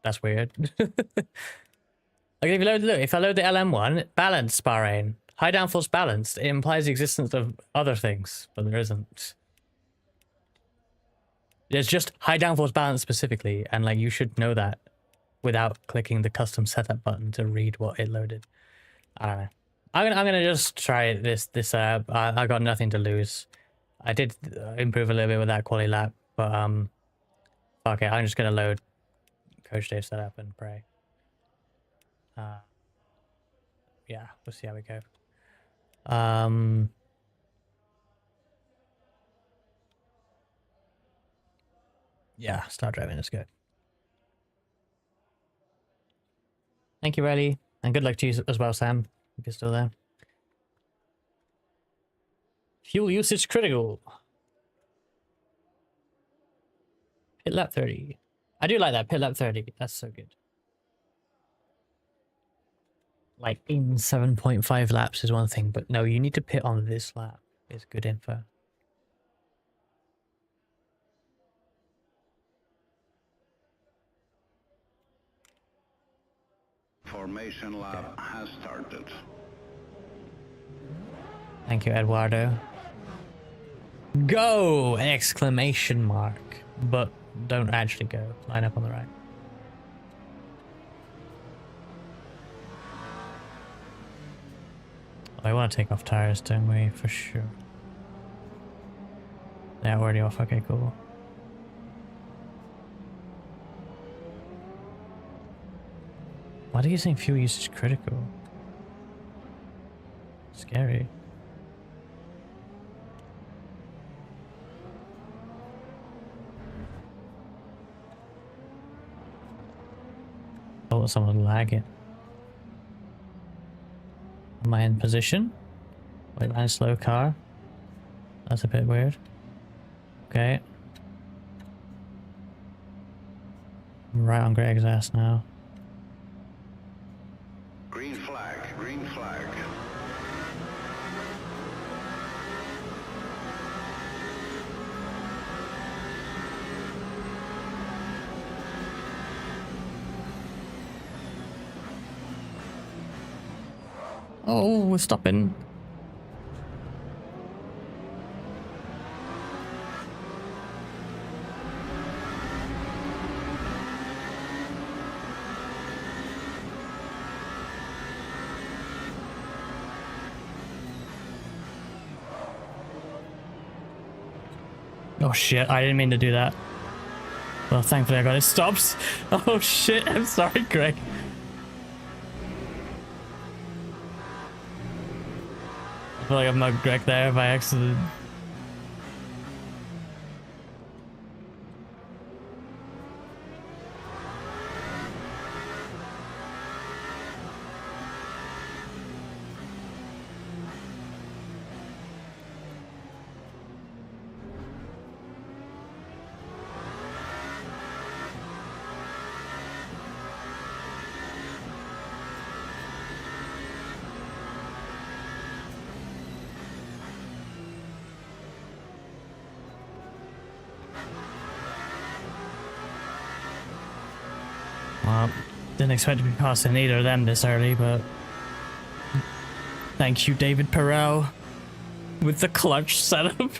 that's weird. Like, if you load, look, if I load the LM1, balance Bahrain, high downforce balanced. It implies the existence of other things, but there isn't. There's just high downforce balance specifically, and like you should know that without clicking the custom setup button to read what it loaded. I don't know. I'm gonna just try this. I got nothing to lose. I did improve a little bit with that quality lap, but fuck it. I'm just gonna load coach Dave setup and pray. Yeah, we'll see how we go. Yeah, start driving. Let's go. Thank you, Riley, and good luck to you as well, Sam, if you're still there. Fuel usage critical. Pit lap 30. I do like that, pit lap 30. That's so good. Like in 7.5 laps is one thing, but no, you need to pit on this lap. It's good info. Formation lap has started. Thank you, Eduardo. Go! Exclamation mark. But don't actually go. Line up on the right. I want to take off tires, don't we? For sure. Yeah, already off. Okay, cool. Why do you think fuel usage critical? Scary. Oh, someone lagging. Am I in position? Wait, line slow car. That's a bit weird. Okay. I'm right on Greg's ass now. Green flag, green flag. Oh, we're stopping. Oh shit, I didn't mean to do that. Well, thankfully I got it stopped. Oh shit, I'm sorry, Greg. I feel like I've mugged Greg there by accident. Well, didn't expect to be passing either of them this early, but thank you, David Perel, with the clutch setup.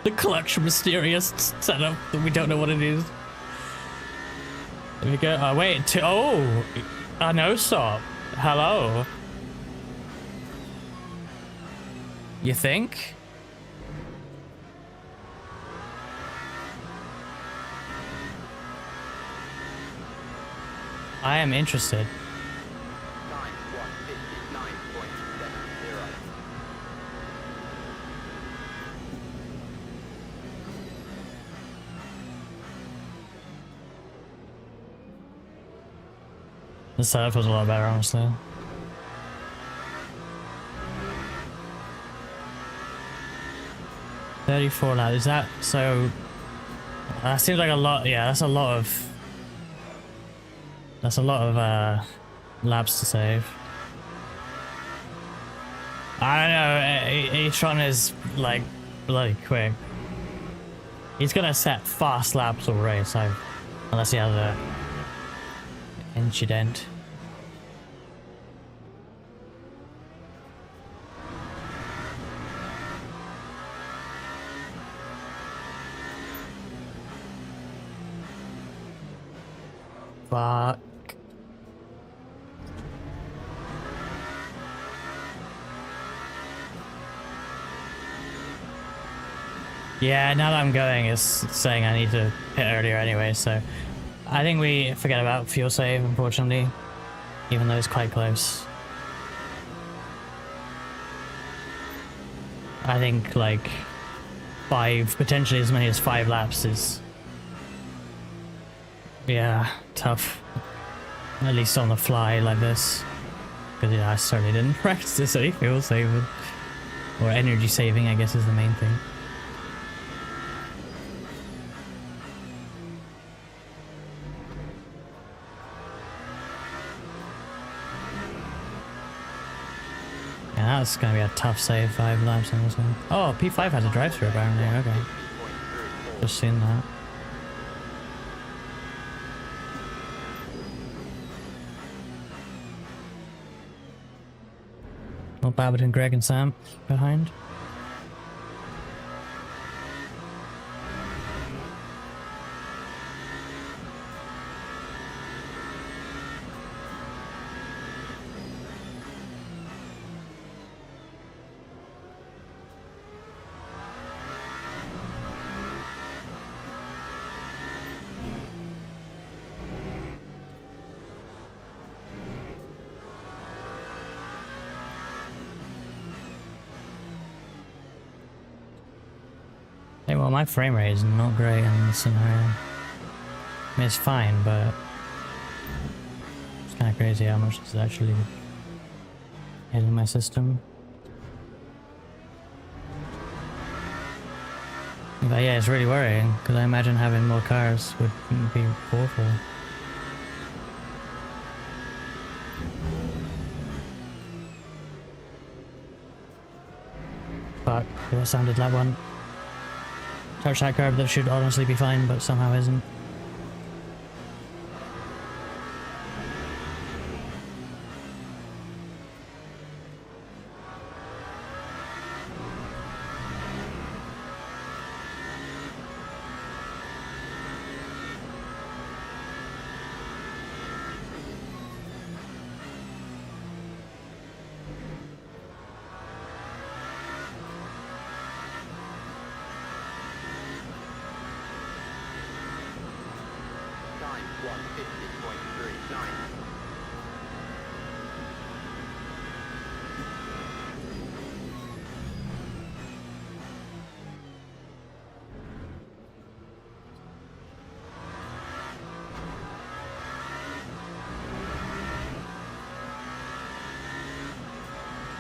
The clutch mysterious setup that we don't know what it is. There we go. Oh, wait. Oh, a no stop. Hello. You think? I am interested. The setup was a lot better, honestly. $34 laps. Is that so? That seems like a lot. Yeah, that's a lot of. That's a lot of laps to save. I don't know. E-tron is like bloody quick. He's gonna set fast laps all race, so unless he has a incident. Fuck. Yeah, now that I'm going, it's saying I need to hit earlier anyway, so I think we forget about fuel save, unfortunately, even though it's quite close. I think like 5, potentially as many as 5 laps is, yeah, tough. At least on the fly like this. Because yeah, I certainly didn't practice any fuel saving. Or energy saving, I guess, is the main thing. Yeah, that's gonna be a tough save, 5 laps on this one. Oh, P5 has a drive-through apparently, okay. Just seen that. Not bad between Greg and Sam behind. Hey, well, my frame rate is not great in this scenario. I mean, it's fine, but it's kind of crazy how much it's actually hitting my system. But yeah, it's really worrying, because I imagine having more cars would be awful. Fuck, that sounded like one. Touch that curb, that should honestly be fine, but somehow isn't.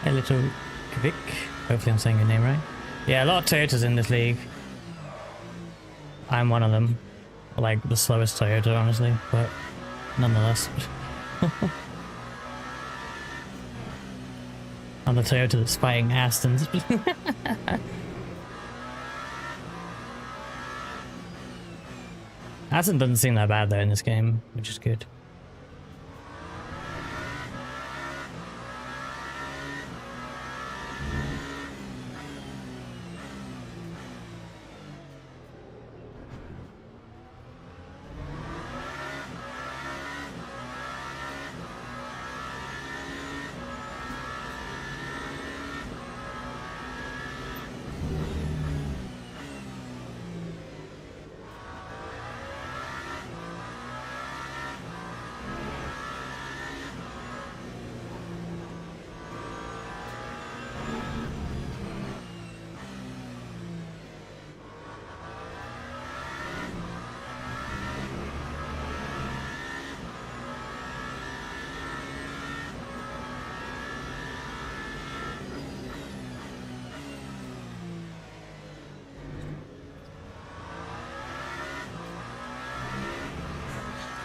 A little Kvik. Hopefully I'm saying your name right. Yeah, a lot of Toyotas in this league. I'm one of them. Like the slowest Toyota, honestly, but nonetheless. I'm the Toyota that's fighting Astons. Aston doesn't seem that bad though in this game, which is good.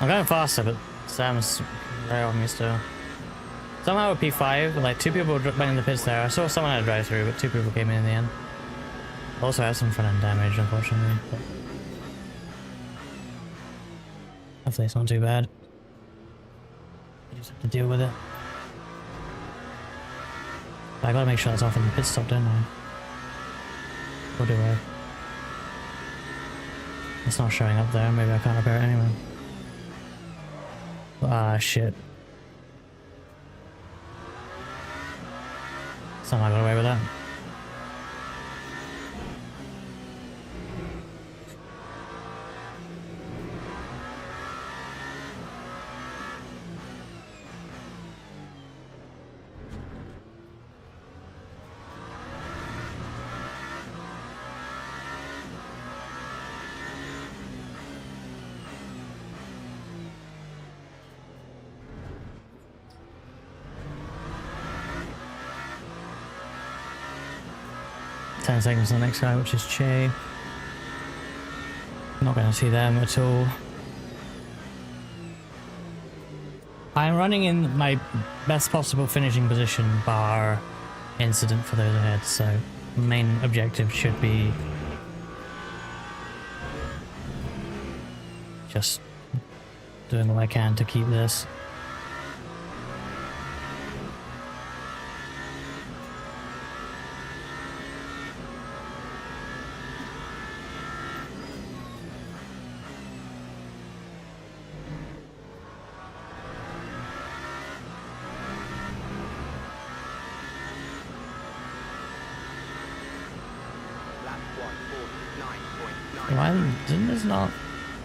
I'm going faster, but Sam's right on me still. Somehow with P5, like 2 people went in the pits there. I saw someone had a drive through, but 2 people came in the end. Also had some front end damage, unfortunately. But hopefully it's not too bad. You just have to deal with it. But I gotta make sure that's off in the pit stop, don't I? Or do I? It's not showing up there, maybe I can't repair it anyway. Ah, shit. Somehow I got away with that. Ten seconds to the next guy, which is Che. Not going to see them at all. I'm running in my best possible finishing position bar incident for those ahead, so main objective should be just doing what I can to keep this. Why didn't this not?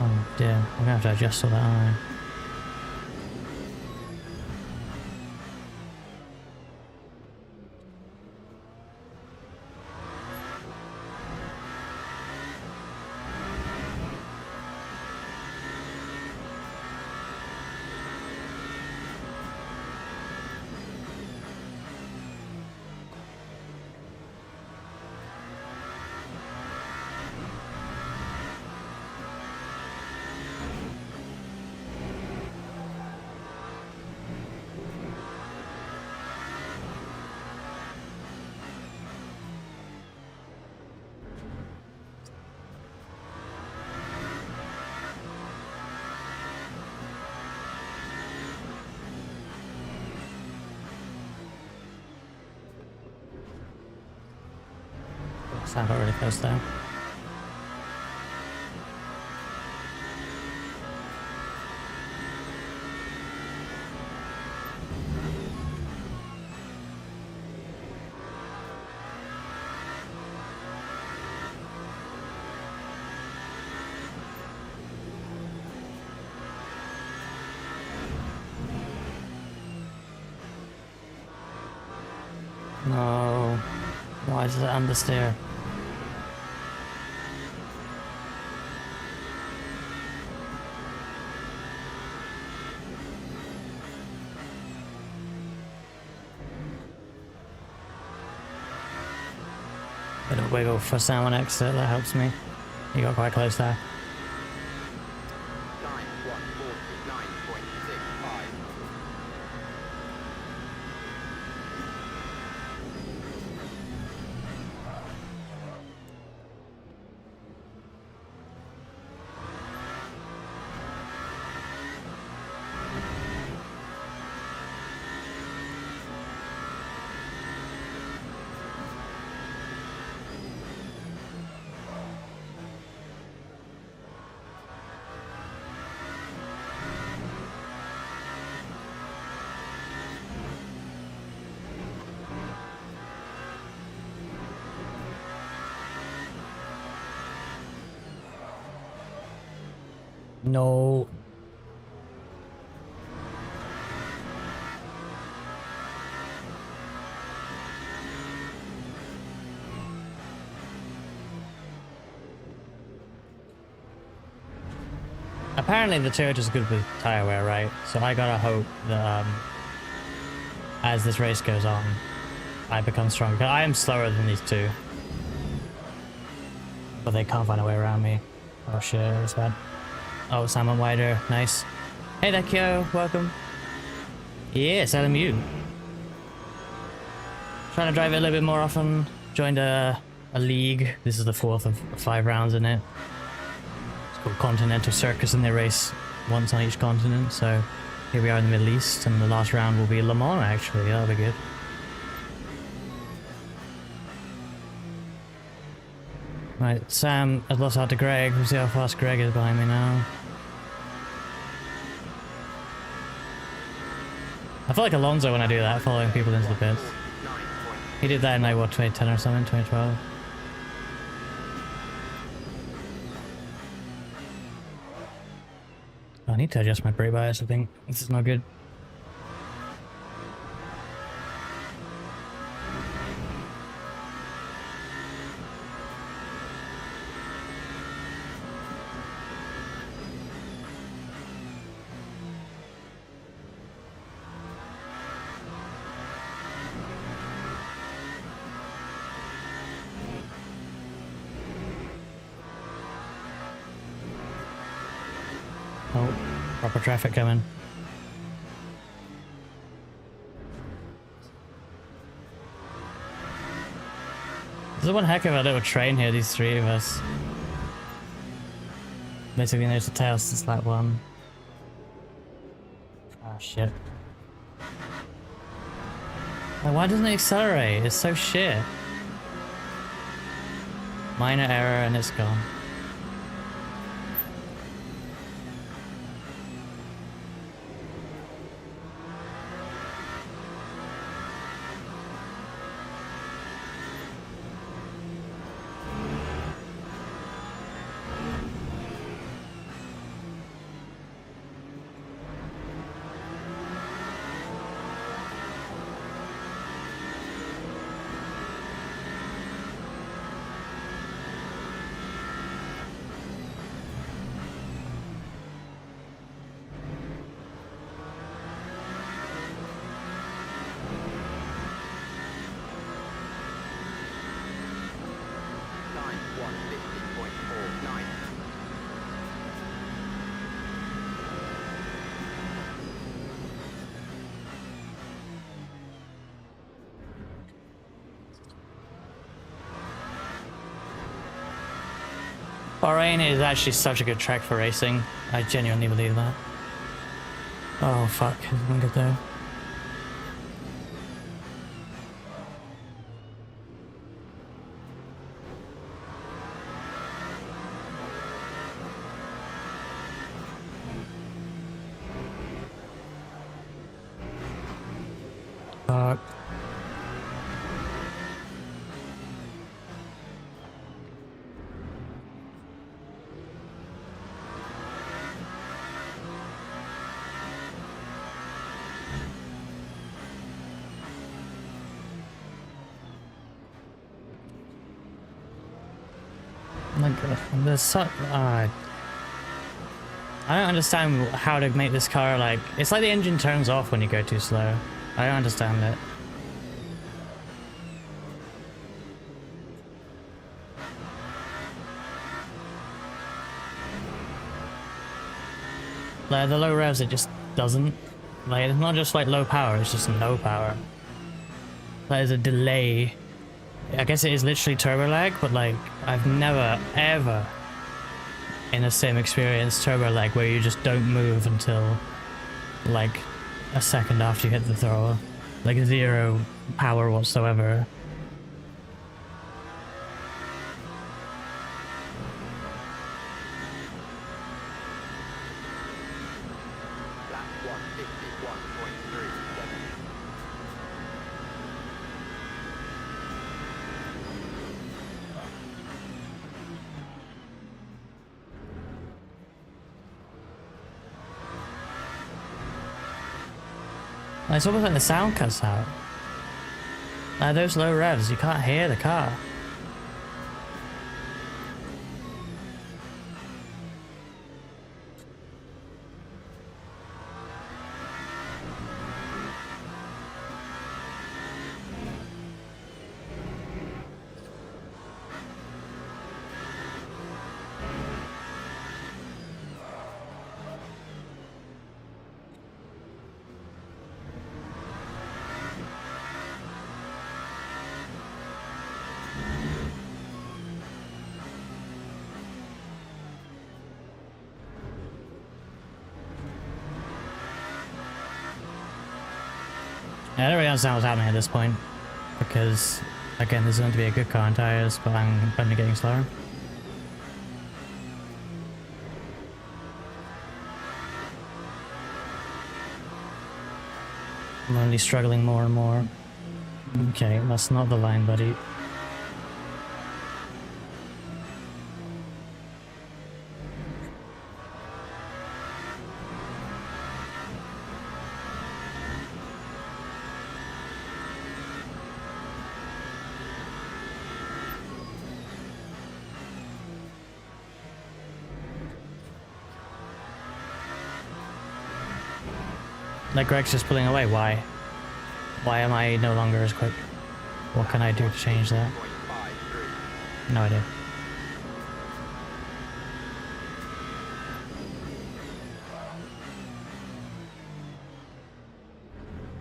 Oh dear, I'm gonna have to adjust all that, aren't I? So I got really close there. No. Why does it understeer? Bit of wiggle for someone exit, that helps me. You got quite close there. No. Apparently the turret is good with tire wear, right? So I gotta hope that as this race goes on, I become stronger. I am slower than these two. But they can't find a way around me. Oh shit, it's bad. Oh, Salmon Wider, nice. Hey there, Kyo, welcome. Yes, LMU. Trying to drive it a little bit more often. Joined a league. This is the 4th of 5 rounds in it. It's called Continental Circus, and they race once on each continent. So here we are in the Middle East, and the last round will be Le Mans, actually. That'll be good. Right, Sam has lost out to Greg. We'll see how fast Greg is behind me now. I feel like Alonso when I do that, following people into the pits. He did that in like, what, 2010 or something, 2012? I need to adjust my brake bias, I think. This is not good. Oh, proper traffic coming. There's one heck of a little train here, these three of us. Basically there's a tail since lap 1. Oh shit. Like, why doesn't it accelerate? It's so shit. Minor error and it's gone. Bahrain is actually such a good track for racing. I genuinely believe that. Oh fuck, it's gonna get there. Fuck. My god, there's such... I don't understand how to make this car like... It's like the engine turns off when you go too slow. I don't understand it. Like the low revs, it just doesn't. Like it's not just like low power, it's just no power. There's a delay. I guess it is literally turbo lag, but like I've never ever in a sim experienced turbo lag where you just don't move until like a second after you hit the thrower. Like 0 power whatsoever. It's almost like the sound cuts out. Like those low revs, you can't hear the car. Yeah, I don't really understand what's happening at this point, because, again, this is going to be a good car on tires, but I'm only getting slower. I'm only struggling more and more. Okay, that's not the line, buddy. Like Greg's just pulling away. Why? Why am I no longer as quick? What can I do to change that? No idea.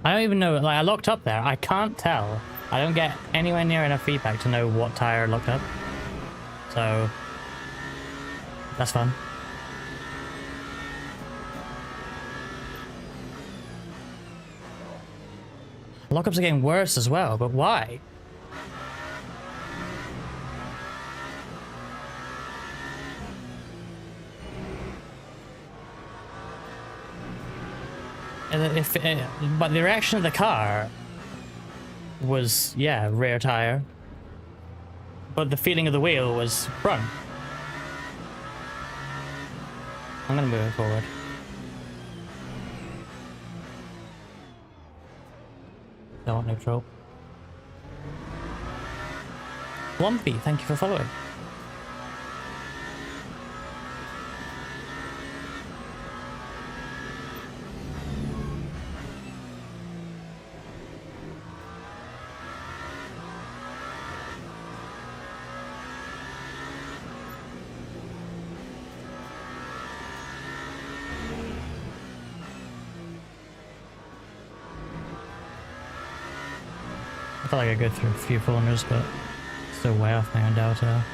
I don't even know, like I locked up there. I can't tell. I don't get anywhere near enough feedback to know what tire I locked up. So, that's fun. Lockups are getting worse as well, but why? But the reaction of the car was, yeah, rear tire. But the feeling of the wheel was front. I'm gonna move it forward. Don't want neutral. Lumpy, thank you for following. I felt like I go through a few corners, but still way off my own delta.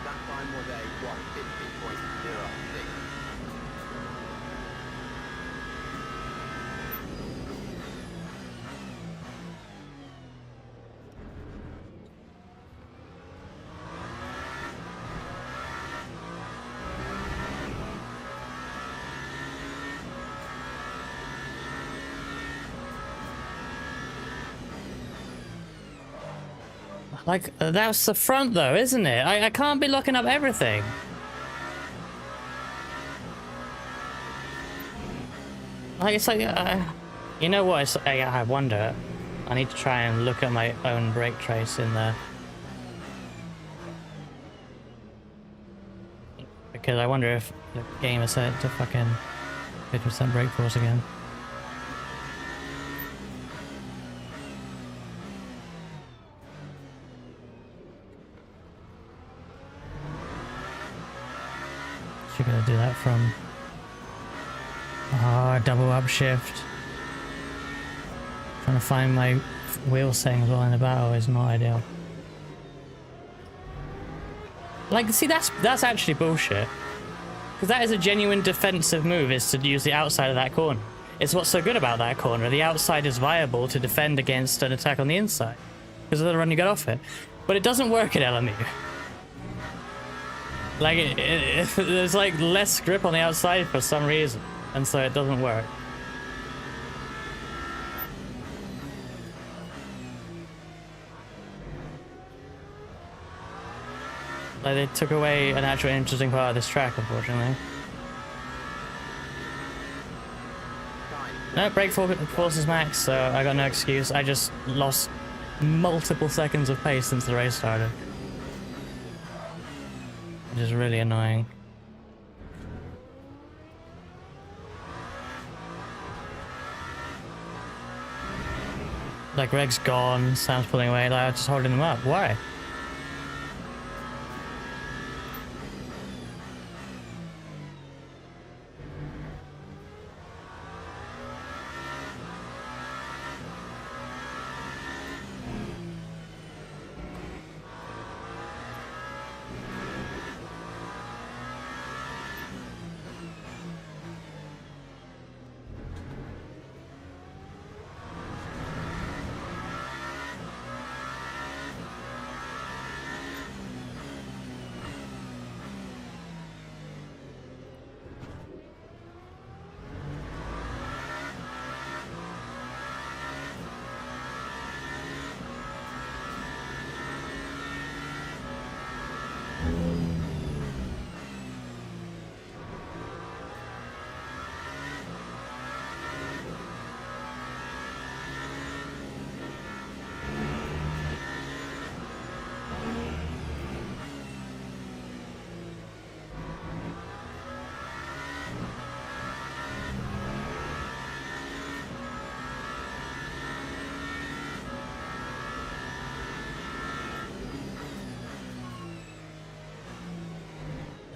That time was a 150.06. Like, that's the front though, isn't it? I can't be looking up everything. Like, it's like, you know what, it's, I wonder, I need to try and look at my own brake trace in there. Because I wonder if the game is set to fucking 50% brake force again. You're gonna do that from double upshift. Trying to find my wheel settings while in the battle is not ideal. Like, see, that's actually bullshit. Because that is a genuine defensive move, is to use the outside of that corner. It's what's so good about that corner. The outside is viable to defend against an attack on the inside. Because of the run you get off it. But it doesn't work at LMU. Like, there's like less grip on the outside for some reason, and so it doesn't work. Like, they took away an actual interesting part of this track, unfortunately. No, brake force is max, so I got no excuse. I just lost multiple seconds of pace since the race started. Which is really annoying. Like, Greg's gone, Sam's pulling away, like, I'm just holding them up. Why?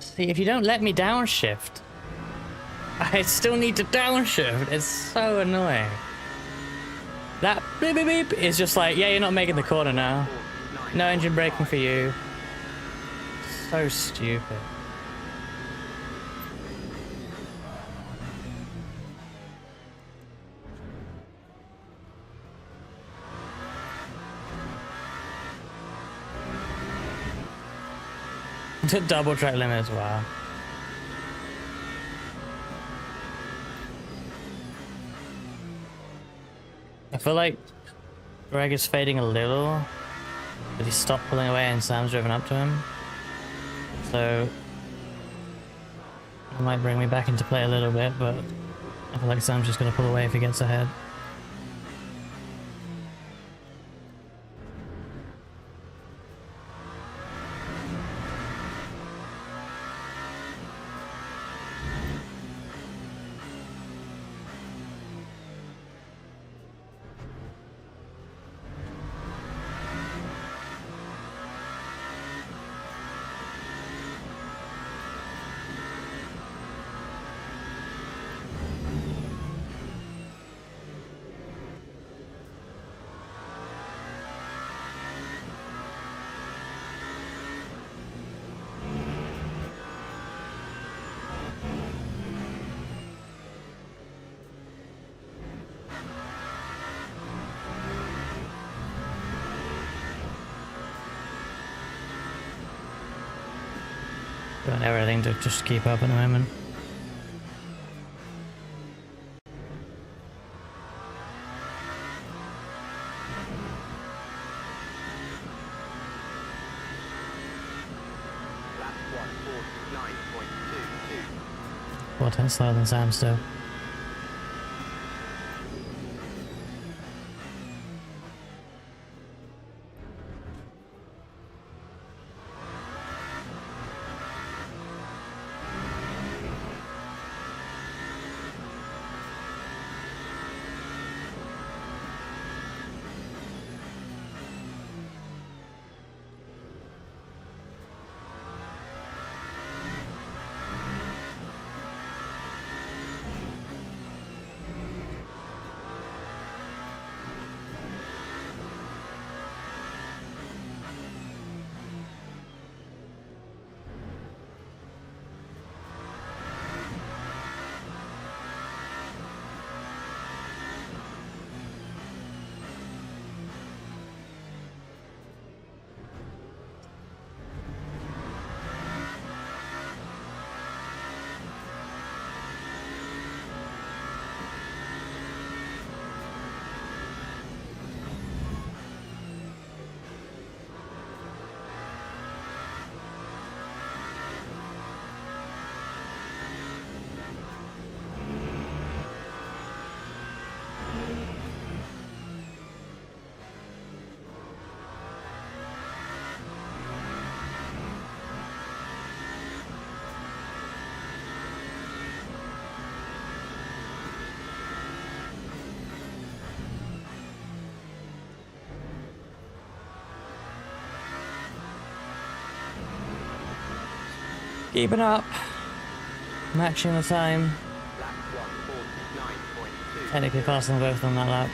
See, if you don't let me downshift, I still need to downshift. It's so annoying. That beep beep beep is just like, yeah, you're not making the corner now. No engine braking for you. So stupid. Double track limits, wow. I feel like Greg is fading a little, but he stopped pulling away and Sam's driven up to him. So it might bring me back into play a little bit, but I feel like Sam's just gonna pull away if he gets ahead. Doing everything to just keep up at the moment. Lap 149.22. 4 tenths slower than Sam still. Keeping up. Matching the time. Lap 149.2. Technically faster than both on that lap.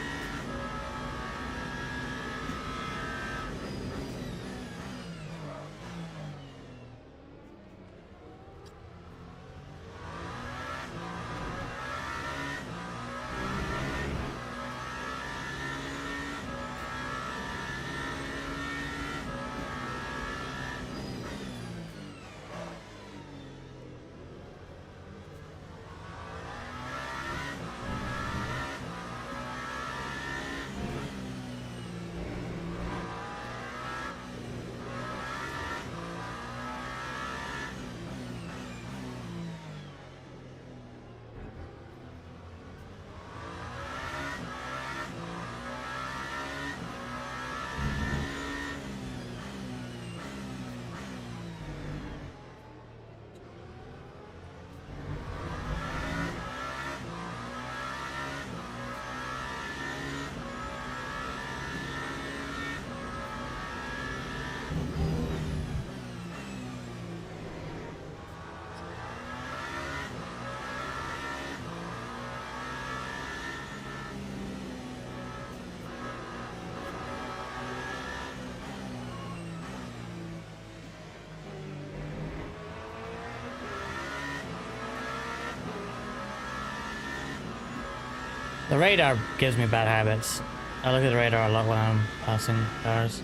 The radar gives me bad habits. I look at the radar a lot when I'm passing cars.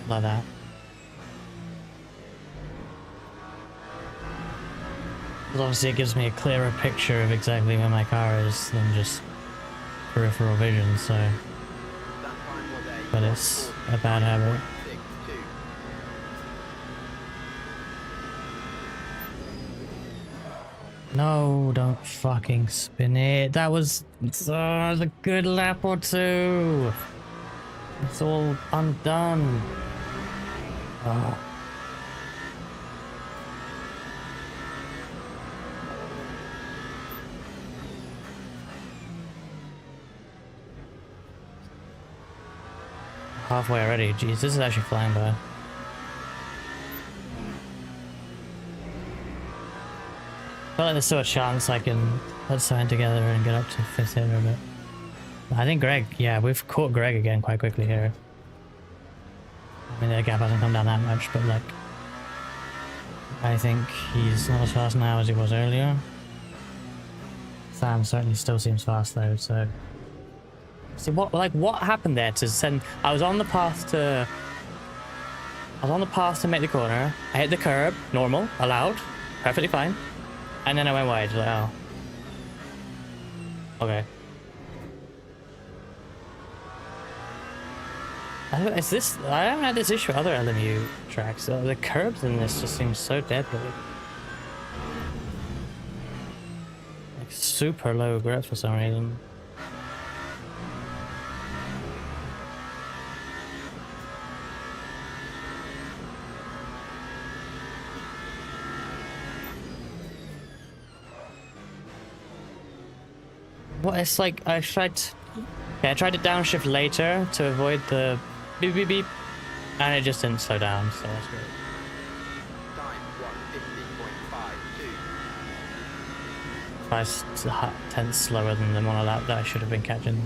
Like that. Because obviously it gives me a clearer picture of exactly where my car is than just peripheral vision, so... That time was a But it's a bad habit. 1:62. No, don't fucking spin it. That was a good lap or two. It's all undone. Oh. Halfway already. Jeez, this is actually flying by. I feel like there's still a chance I can put something together and get up to 5th hitter a bit. I think Greg, yeah, we've caught Greg again quite quickly here. I mean, the gap hasn't come down that much, but like, I think he's not as fast now as he was earlier. Sam certainly still seems fast though, so. See what happened there to send, I was on the path to make the corner. I hit the curb, normal, allowed, perfectly fine. And then I went wide, like, oh. Okay. I haven't had this issue with other LMU tracks. The curbs in this just seem so deadly. Like super low grip for some reason. What, it's like I tried to downshift later to avoid the beep beep beep, and it just didn't slow down, so that's great. Time 1:50.52. 5 tenths slower than the one on that I should have been catching.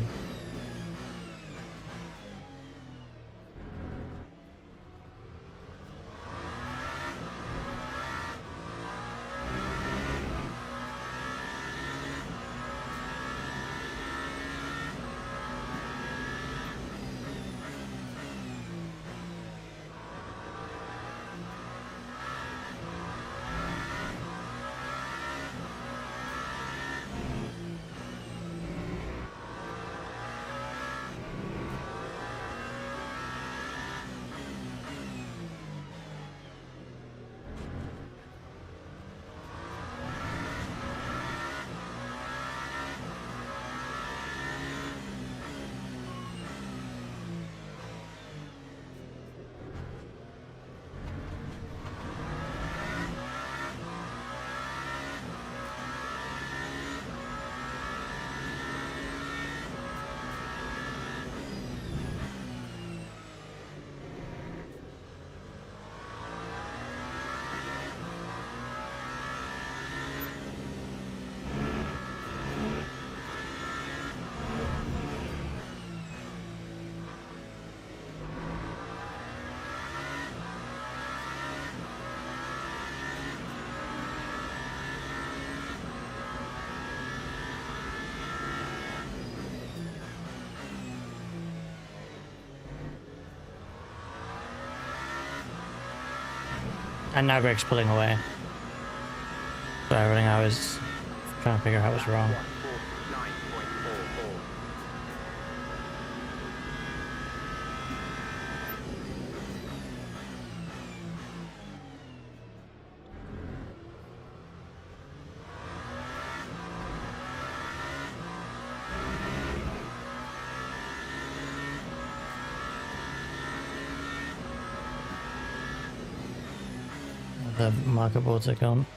And now Greg's pulling away. So everything I was trying to figure out was wrong. 1:49.44. The marker boards are gone.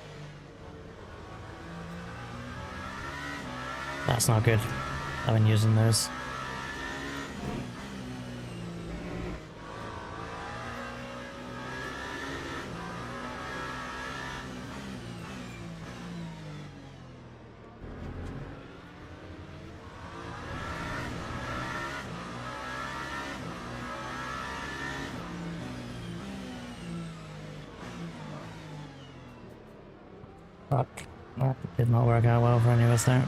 That's not good. I've been using those. Fuck. That did not work out well for any of us there.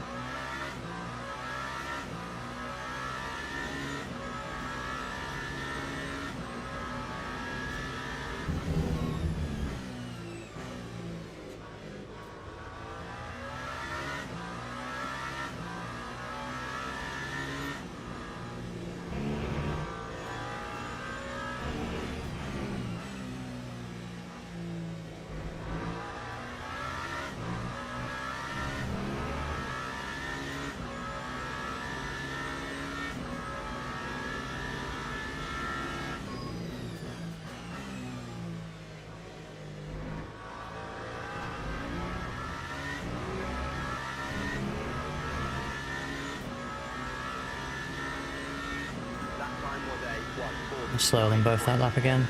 I'll slow them both that lap again.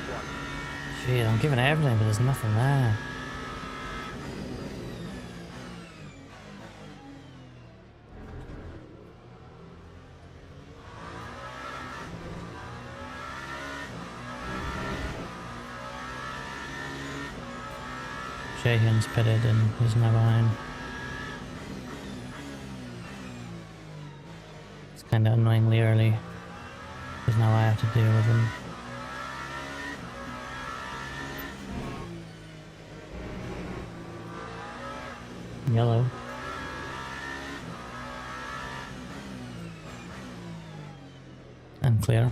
Shit, I'm giving it everything, but there's nothing there. Shahan's pitted and he's now behind. It's kind of annoyingly early, because now I have to deal with him. Yellow. And clear.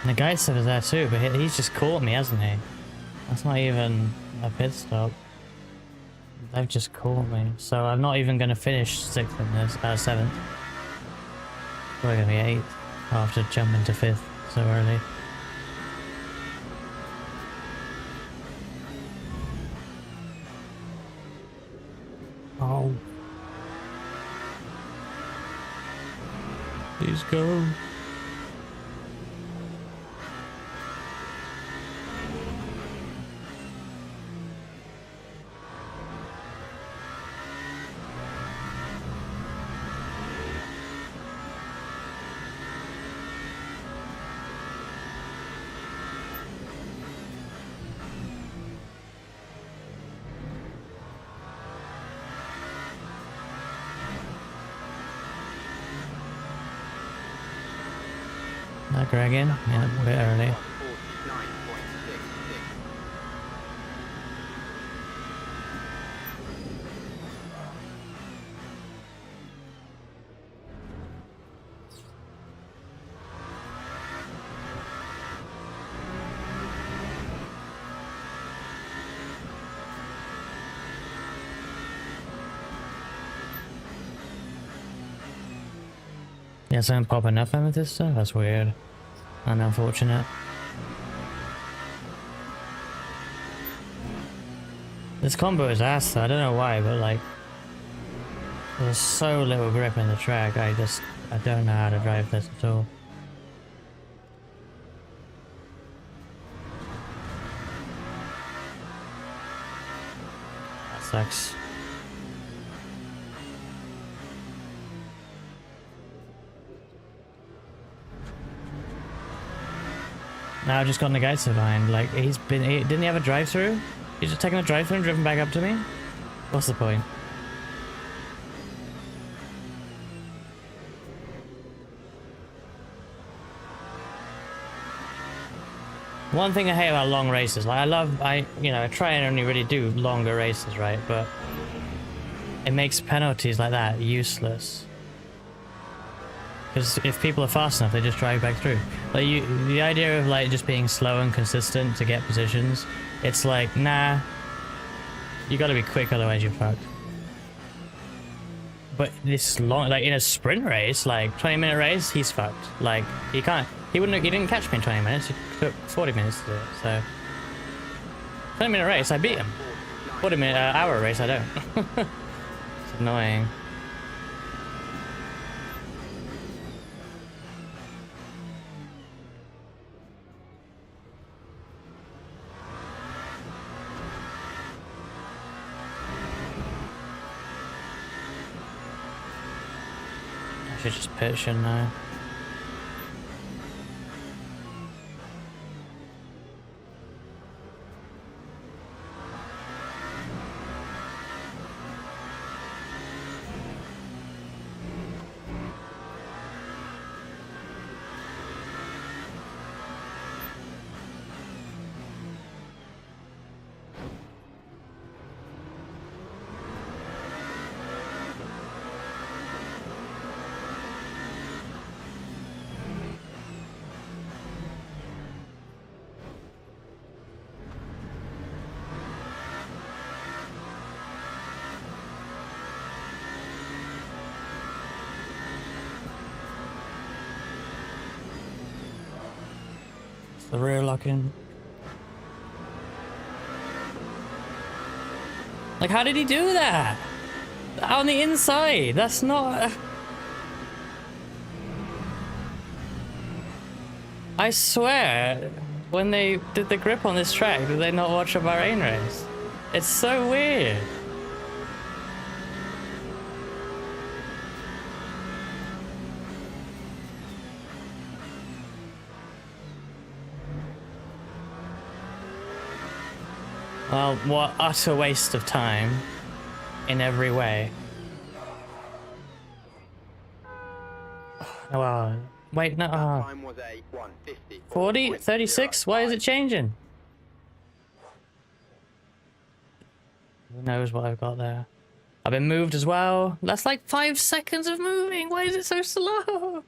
And the guy said was there too, but he's just caught me, hasn't he? That's not even a pit stop. They've just caught me. So I'm not even going to finish 6th in this, 7th. We're going to be 8th. I'll have to jump into 5th so early. Oh. Please go. That Dragon? Yeah, a bit early. 49.66. Yeah, something popping up with this stuff? That's weird. And unfortunate. This combo is ass though, I don't know why, but like... There's so little grip in the track, I don't know how to drive this at all. That sucks. Now I've just got Negaitsu behind, like, didn't he have a drive-through? He's just taken a drive-through and driven back up to me? What's the point? One thing I hate about long races, like I try and only really do longer races, right? But it makes penalties like that useless. Because if people are fast enough, they just drive back through. Like the idea of like just being slow and consistent to get positions, it's like, nah, you gotta be quick, otherwise you're fucked. But this long, like in a sprint race, like 20-minute race, he's fucked. Like he didn't catch me in 20 minutes. It took 40 minutes to do it. So 20-minute race, I beat him. 40-minute hour race, I don't. It's annoying. I should just pit, shouldn't I? The rear locking. Like, how did he do that? On the inside, that's not... I swear, when they did the grip on this track, did they not watch a Bahrain race? It's so weird. Well, what utter waste of time in every way. Well, wait, no. That time was a 1:50. 40? 36? Why is it changing? Who knows what I've got there? I've been moved as well. That's like 5 seconds of moving. Why is it so slow?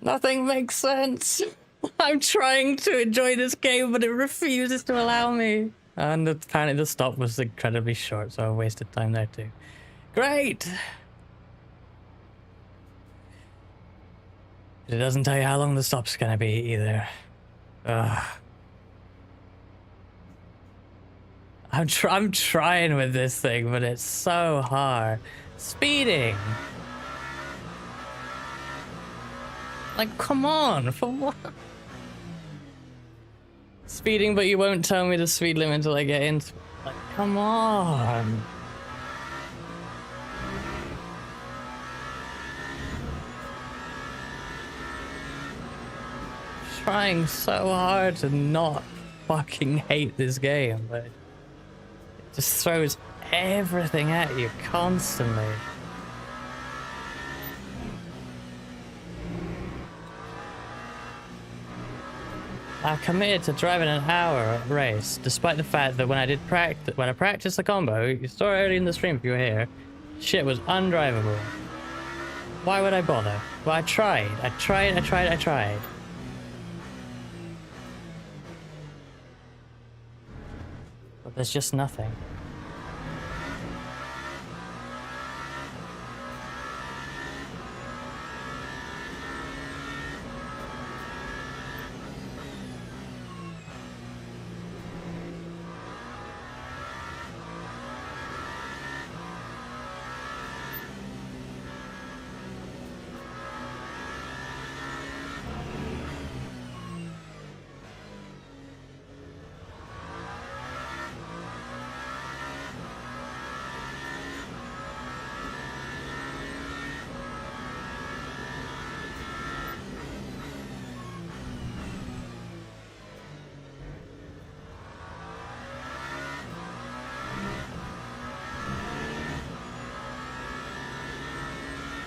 Nothing makes sense. I'm trying to enjoy this game, but it refuses to allow me. And apparently the stop was incredibly short, so I wasted time there too. Great! It doesn't tell you how long the stop's gonna be either. Ugh. I'm trying with this thing, but it's so hard. Speeding! Like, come on, for what? Speeding, but you won't tell me the speed limit until I get into it. Like, come on! Trying so hard to not fucking hate this game, but it just throws everything at you constantly. I've committed to driving an hour race, despite the fact that when I practiced the combo, you saw it early in the stream if you were here, shit was undrivable. Why would I bother? Well, I tried. But there's just nothing.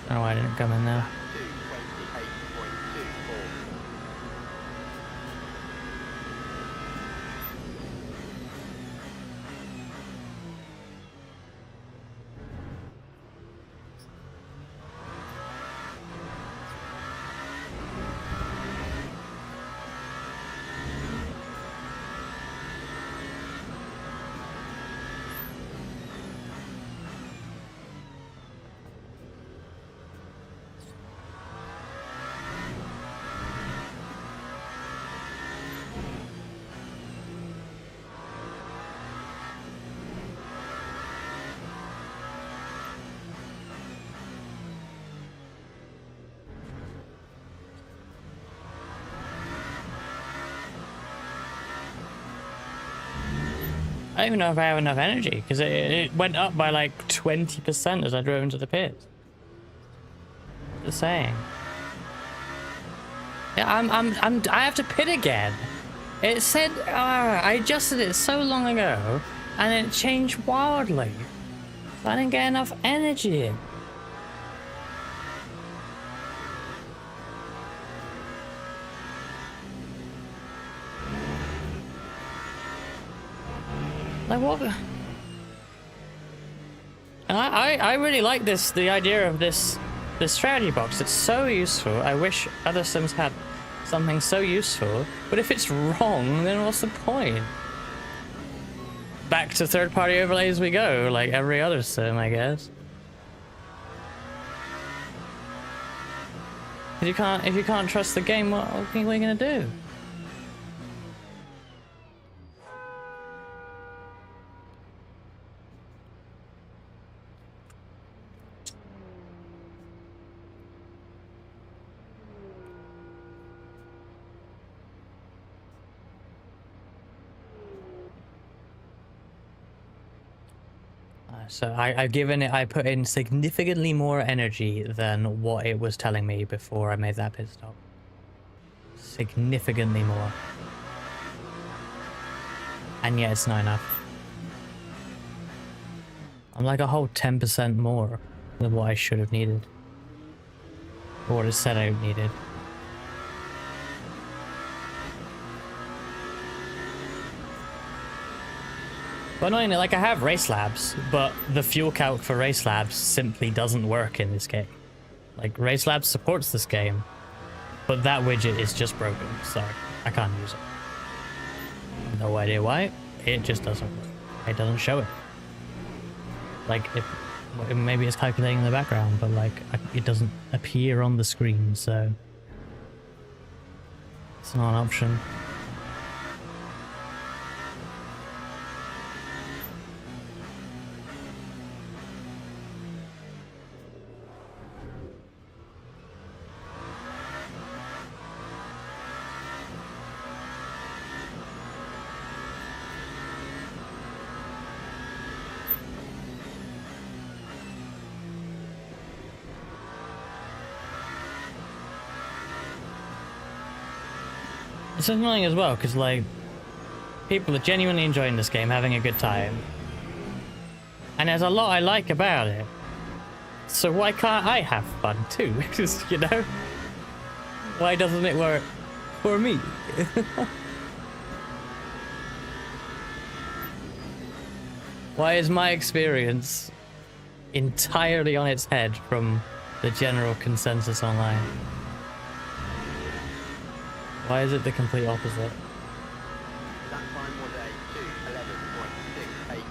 I don't know why I didn't come in there. 2:28.24. I don't even know if I have enough energy because it went up by like 20% as I drove into the pit. Just saying. Yeah, I have to pit again. It said I adjusted it so long ago, and it changed wildly. So I didn't get enough energy in. Like what? And I really like the idea of this strategy box. It's so useful. I wish other sims had something so useful. But if it's wrong, then what's the point? Back to third-party overlays we go, like every other sim, I guess. If you can't trust the game, what are you gonna do? So I put in significantly more energy than what it was telling me before I made that pit stop. Significantly more. And yet it's not enough. I'm like a whole 10% more than what I should have needed. Or what it said I needed. But annoyingly, like I have race labs, but the fuel calc for race labs simply doesn't work in this game. Like race labs supports this game, but that widget is just broken, so I can't use it. No idea why, it just doesn't work. It doesn't show it. Like maybe it's calculating in the background, but like it doesn't appear on the screen, so it's not an option. It's annoying as well, because, like, people are genuinely enjoying this game, having a good time. And there's a lot I like about it. So why can't I have fun, too? Just, you know? Why doesn't it work for me? Why is my experience entirely on its head from the general consensus online? Why is it the complete opposite? That time was a 2:11.68.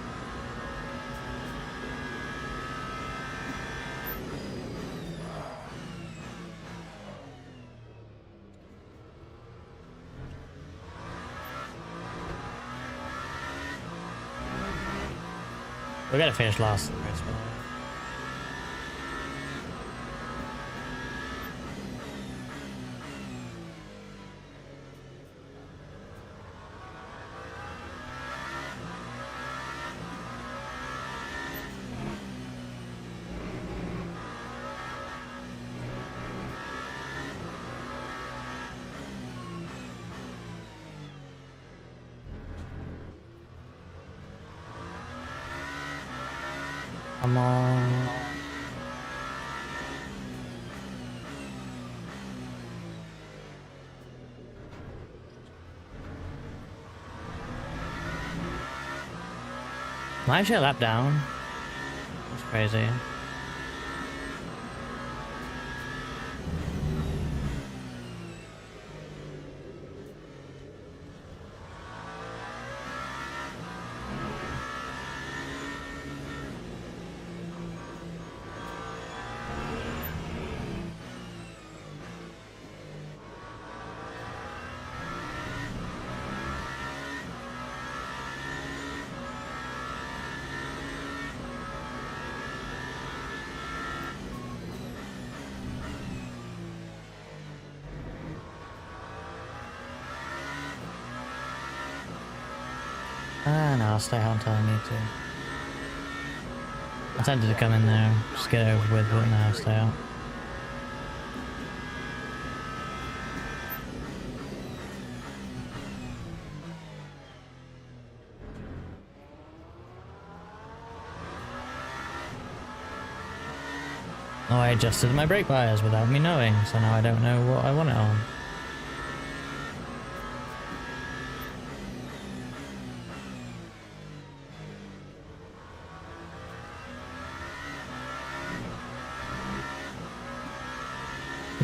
We're gonna finish last in the race, by the way. Come on. Am I actually a lap down? That's crazy. No, I'll stay out until I need to. I tended to come in there, just get it over with, but now I'll stay out. Oh, I adjusted my brake bias without me knowing, so now I don't know what I want it on.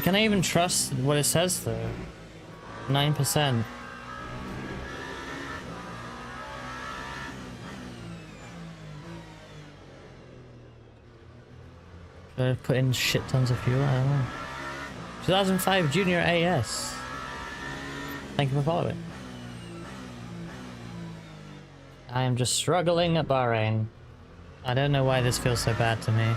Can I even trust what it says though? 9%. Should I put in shit tons of fuel? I don't know. 2005 Junior AS. Thank you for following. I am just struggling at Bahrain. I don't know why this feels so bad to me.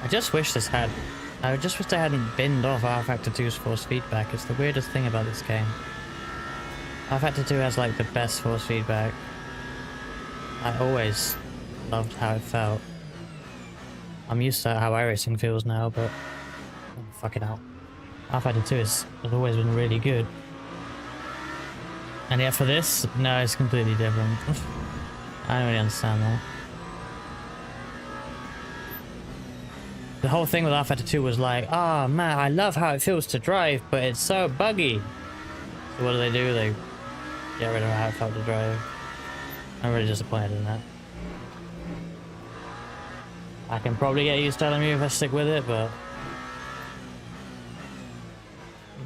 I just wish this had... I just wish they hadn't binned off R Factor 2's force feedback. It's the weirdest thing about this game. R Factor 2 has like the best force feedback. I always loved how it felt. I'm used to how iRacing feels now, but... Oh, fuck it out. R Factor 2 has always been really good. And yet for this, no, it's completely different. I don't really understand that. The whole thing with R Factor 2 was like, oh man, I love how it feels to drive, but it's so buggy. So what do? They get rid of how it felt to drive. I'm really disappointed in that. I can probably get used to LMU if I stick with it, but...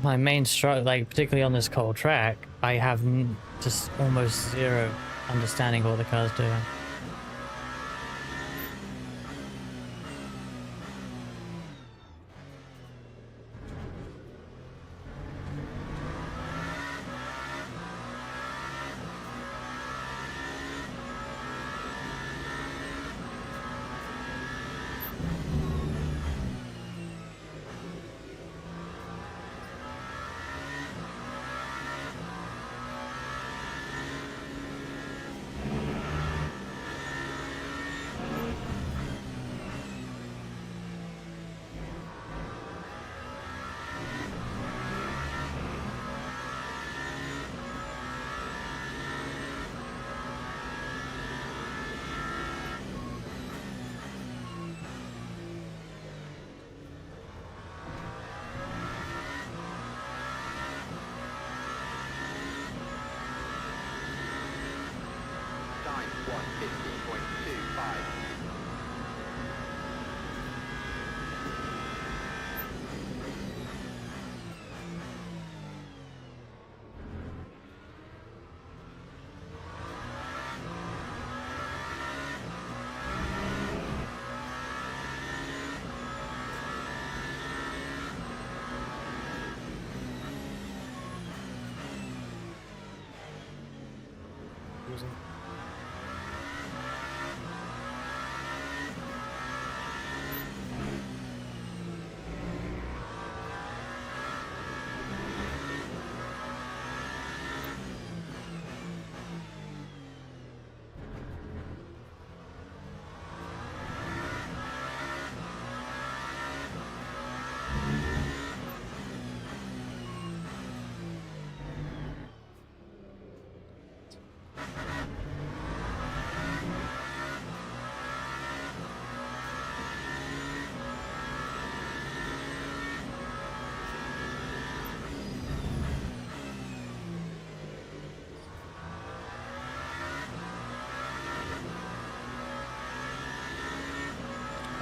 My main struggle, like particularly on this cold track, I have just almost zero understanding of what the car's doing. Time 1:15.25.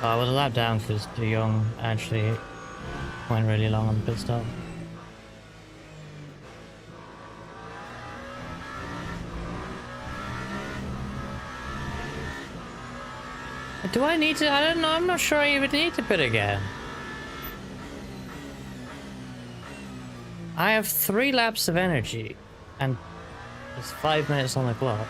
I was a lap down because De Jong actually went really long on the pit stop. Do I need to? I don't know. I'm not sure I even need to pit again. I have 3 laps of energy and there's 5 minutes on the clock.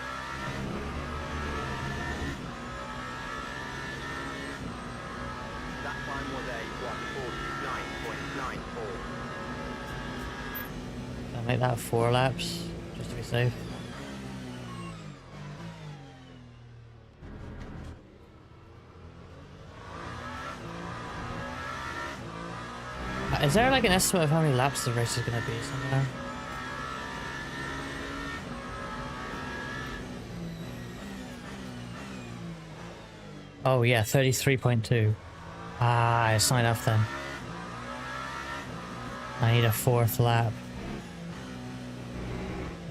That time was a 1:49.94. Can I make that 4 laps just to be safe? Is there like an estimate of how many laps the race is going to be somewhere? Oh yeah, 33.2. Ah, it's not enough then. I need a 4th lap.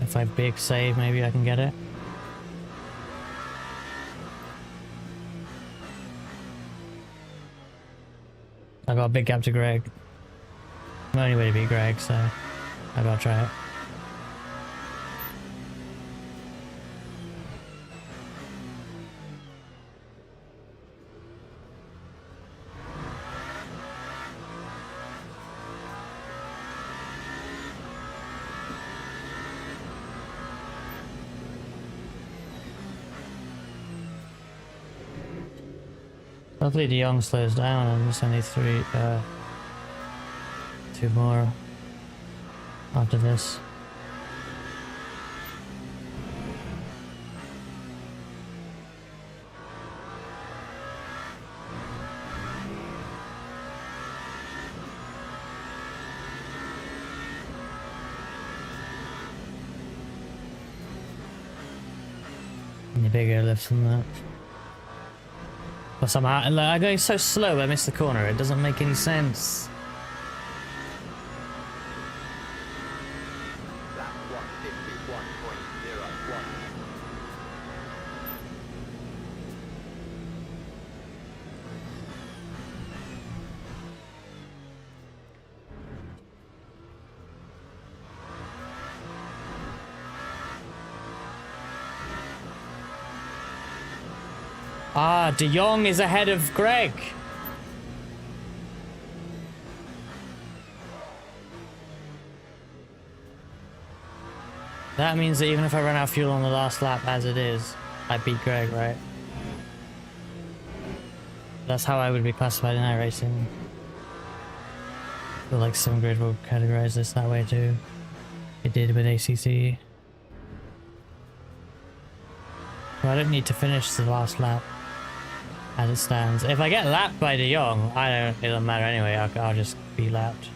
If I big save, maybe I can get it. I got a big gap to Greg. I'm the only way to beat Greg, so I gotta try it. Hopefully De Jong slows down and there's only two more after this. Any bigger lifts than that. But somehow, I'm going so slow I missed the corner, it doesn't make any sense. Lap 151.01. Ah, De Jong is ahead of Greg. That means that even if I run out of fuel on the last lap as it is, I beat Greg, right? That's how I would be classified in iRacing. I feel like SimGrid will categorize this that way too. It did with ACC. Well, I don't need to finish the last lap as it stands. If I get lapped by De Jong, it doesn't matter anyway, I'll just be lapped.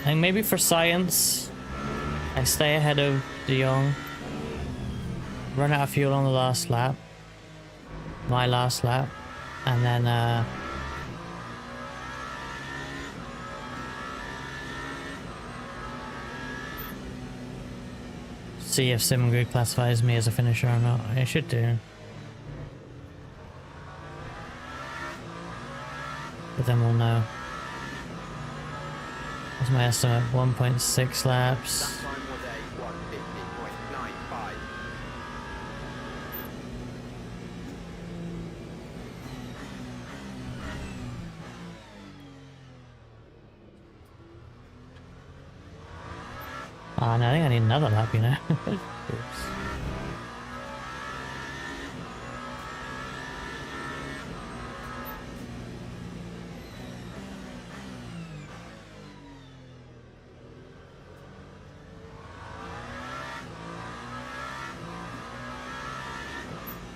I think maybe for science, I stay ahead of De Jong, run out of fuel on the last lap, my last lap, and then see if SimGrid classifies me as a finisher or not. It should do. But then we'll know. What's my estimate? 1.6 laps. That time was a 150.95. Oh, no, I think I need another lap, you know? Oops.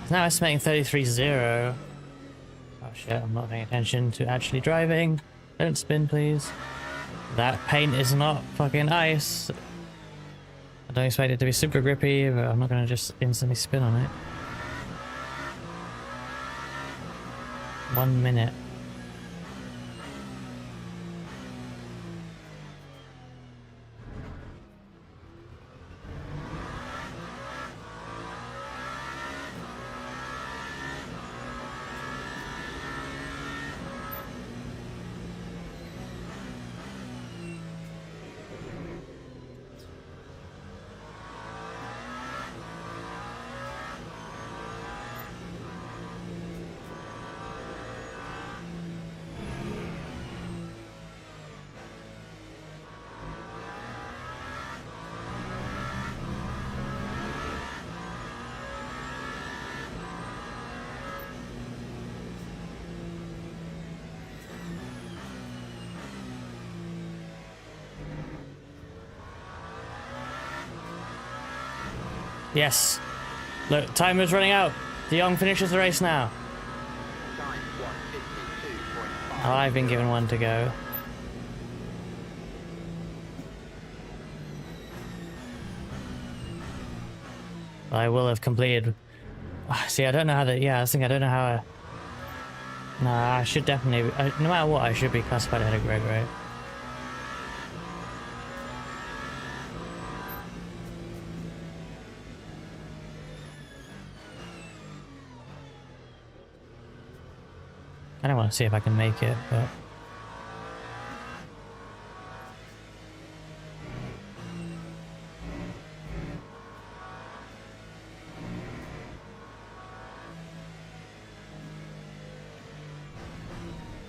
Now estimating 33.0. Oh shit, I'm not paying attention to actually driving. Don't spin, please. That paint is not fucking ice. I don't expect it to be super grippy, but I'm not gonna just instantly spin on it. 1 minute. Yes. Look, timer's running out. De Jong finishes the race now. Time 152.5. Oh, I've been given one to go. I will have completed. See, I don't know how that. Yeah, I think I don't know how. Nah, I should definitely. No matter what, I should be classified ahead of Greg, right? I don't want to see if I can make it, but.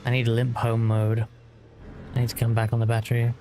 I need limp home mode. I need to come back on the battery.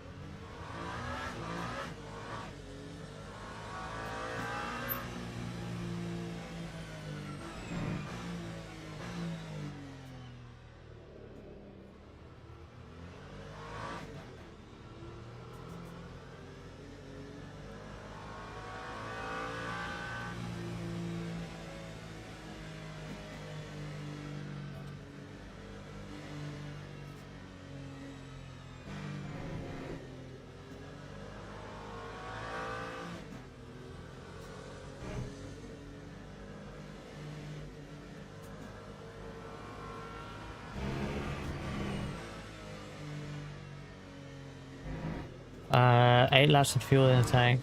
Eight laps of fuel in the tank.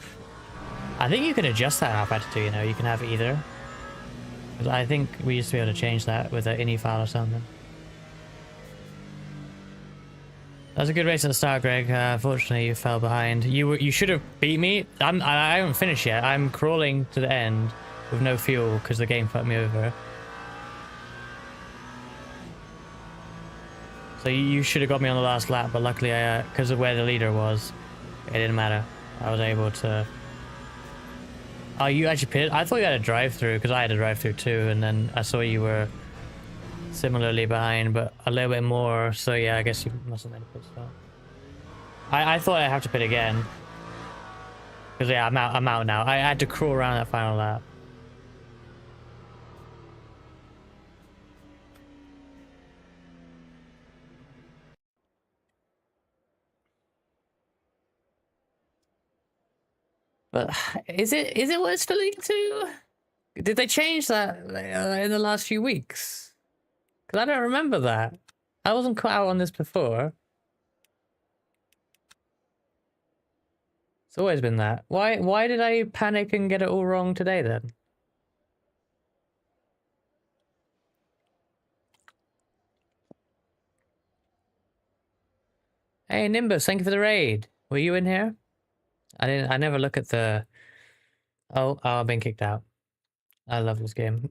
I think you can adjust that in Alpha 2, you know, you can have either. 'Cause I think we used to be able to change that with an ini file or something. That was a good race at the start, Greg. Unfortunately, you fell behind. You should have beat me. I haven't finished yet. I'm crawling to the end with no fuel because the game fucked me over. So you should have got me on the last lap, but luckily, because of where the leader was, it didn't matter. I was able to... Oh, you actually pitted? I thought you had a drive-through, because I had a drive-through too, and then I saw you were similarly behind, but a little bit more, so yeah, I guess you must have made a pit stop. I thought I'd have to pit again. Because yeah, I'm out now. I had to crawl around that final lap. But is it what it's filling to? Did they change that in the last few weeks? Because I don't remember that. I wasn't caught out on this before. It's always been that. Why did I panic and get it all wrong today then? Hey Nimbus, thank you for the raid. Were you in here? I never look at the... Oh, I've been kicked out. I love this game.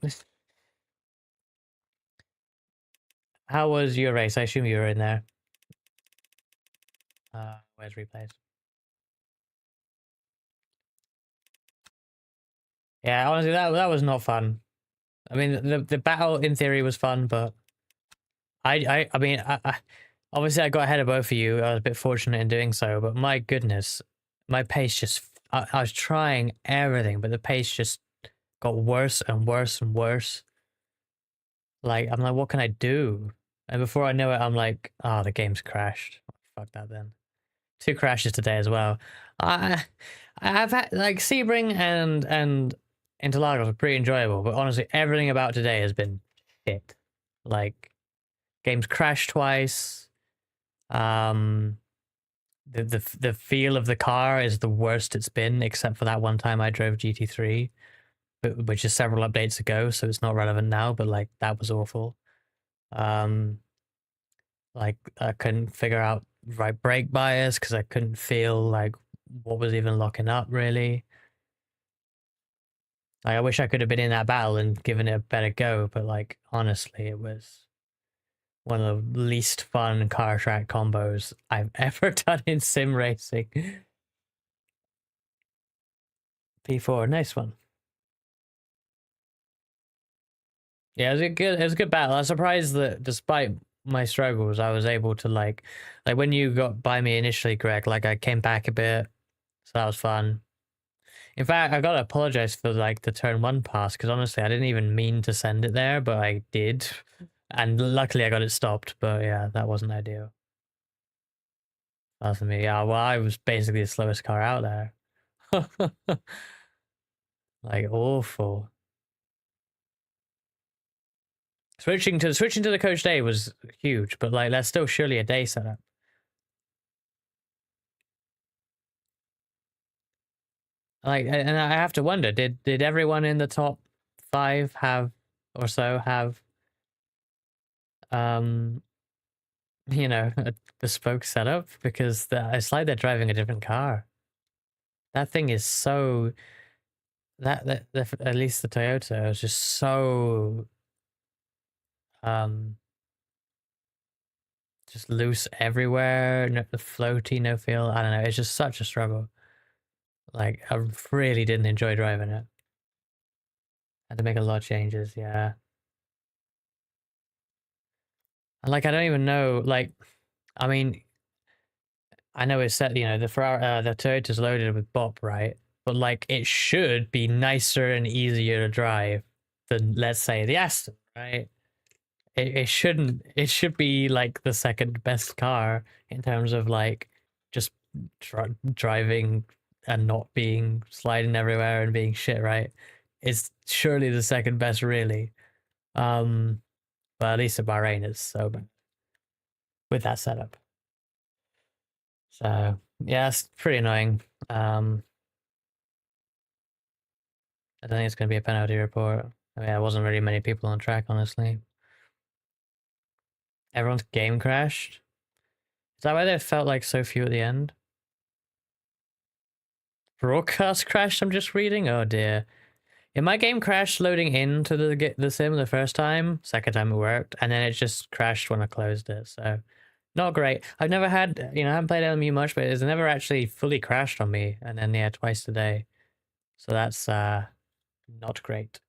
How was your race? I assume you were in there. Where's replays? Yeah, honestly, that was not fun. I mean, the battle in theory was fun, but I mean, obviously I got ahead of both of you. I was a bit fortunate in doing so, but my goodness, my pace just... I was trying everything, but the pace just got worse and worse and worse. Like, I'm like, what can I do? And before I know it, I'm like, oh, the game's crashed. Fuck that then. 2 crashes today as well. I've had, like, Sebring and Interlagos are pretty enjoyable, but honestly, everything about today has been shit. Like, game's crashed twice. The feel of the car is the worst it's been, except for that one time I drove GT3, which is several updates ago, so it's not relevant now, but like that was awful. Like I couldn't figure out right brake bias because I couldn't feel like what was even locking up really. Like, I wish I could have been in that battle and given it a better go, but like honestly, it was one of the least fun car track combos I've ever done in sim racing. P4, nice one. Yeah, it was a good battle. I was surprised that despite my struggles, I was able to like when you got by me initially, Greg, like I came back a bit, so that was fun. In fact, I gotta apologize for like the turn 1 pass, because honestly, I didn't even mean to send it there, but I did. And luckily I got it stopped, but yeah, that wasn't ideal. That's for me. Yeah, well, I was basically the slowest car out there. Like, awful. Switching to the coach day was huge, but like that's still surely a day setup. Like, and I have to wonder, did everyone in the top 5 have or so have you know, a bespoke setup? Because it's like they're driving a different car. That thing is so that at least the Toyota is just so just loose everywhere, no floaty, no feel. I don't know. It's just such a struggle. Like I really didn't enjoy driving it. Had to make a lot of changes. Yeah. And like I don't even know. Like, I mean, I know it's set. You know, the Toyota's loaded with bop, right? But like, it should be nicer and easier to drive than, let's say, the Aston, right? It shouldn't. It should be like the second best car in terms of like just driving and not being sliding everywhere and being shit, right? It's surely the second best, really. But at least the Bahrain is so bad with that setup. So yeah, it's pretty annoying. I don't think it's going to be a penalty report. I mean, there wasn't really many people on track, honestly. Everyone's game crashed. Is that why there felt like so few at the end? Broadcast crashed, I'm just reading? Oh dear. Yeah, my game crashed loading into the sim the first time. Second time it worked. And then it just crashed when I closed it, so... Not great. I've never had, you know, I haven't played LMU much, but it's never actually fully crashed on me. And then, yeah, twice today. So that's, not great.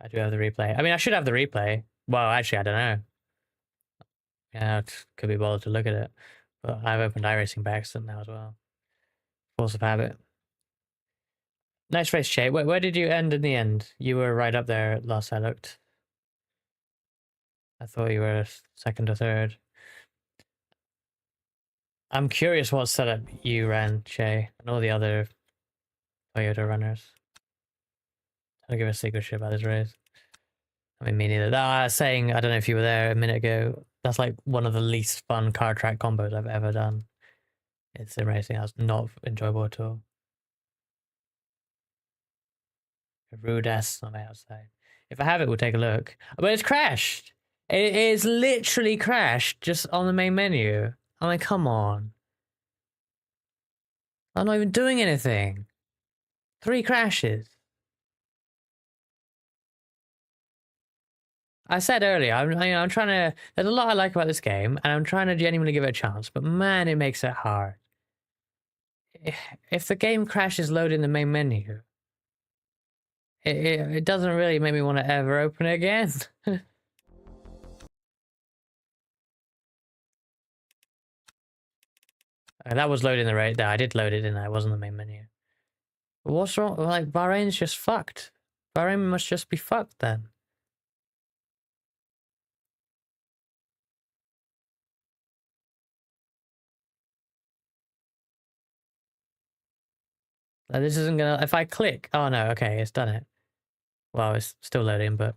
I do have the replay. I mean, I should have the replay. Well, actually, I don't know. Yeah, it could be bothered to look at it. But I've opened iRacing by accident now as well. Force of habit. Nice race, Che. Where did you end in the end? You were right up there last I looked. I thought you were second or third. I'm curious what setup you ran, Che, and all the other Toyota runners. I'll give a secret shit about this race. I mean, me neither. Saying, I don't know if you were there a minute ago, that's like one of the least fun car track combos I've ever done. It's sim racing. That's not enjoyable at all. A rude ass on my outside. If I have it, we'll take a look. But it's crashed. It is literally crashed just on the main menu. I'm like, come on. I'm not even doing anything. 3 crashes. I said earlier, I'm trying to... There's a lot I like about this game, and I'm trying to genuinely give it a chance, but man, it makes it hard. If the game crashes loading the main menu, it doesn't really make me want to ever open it again. That was loading the right... I did load it, didn't I? It wasn't the main menu. But what's wrong? Like, Bahrain's just fucked. Bahrain must just be fucked then. This isn't gonna... If I click... Oh no, okay, it's done it. Well, it's still loading, but...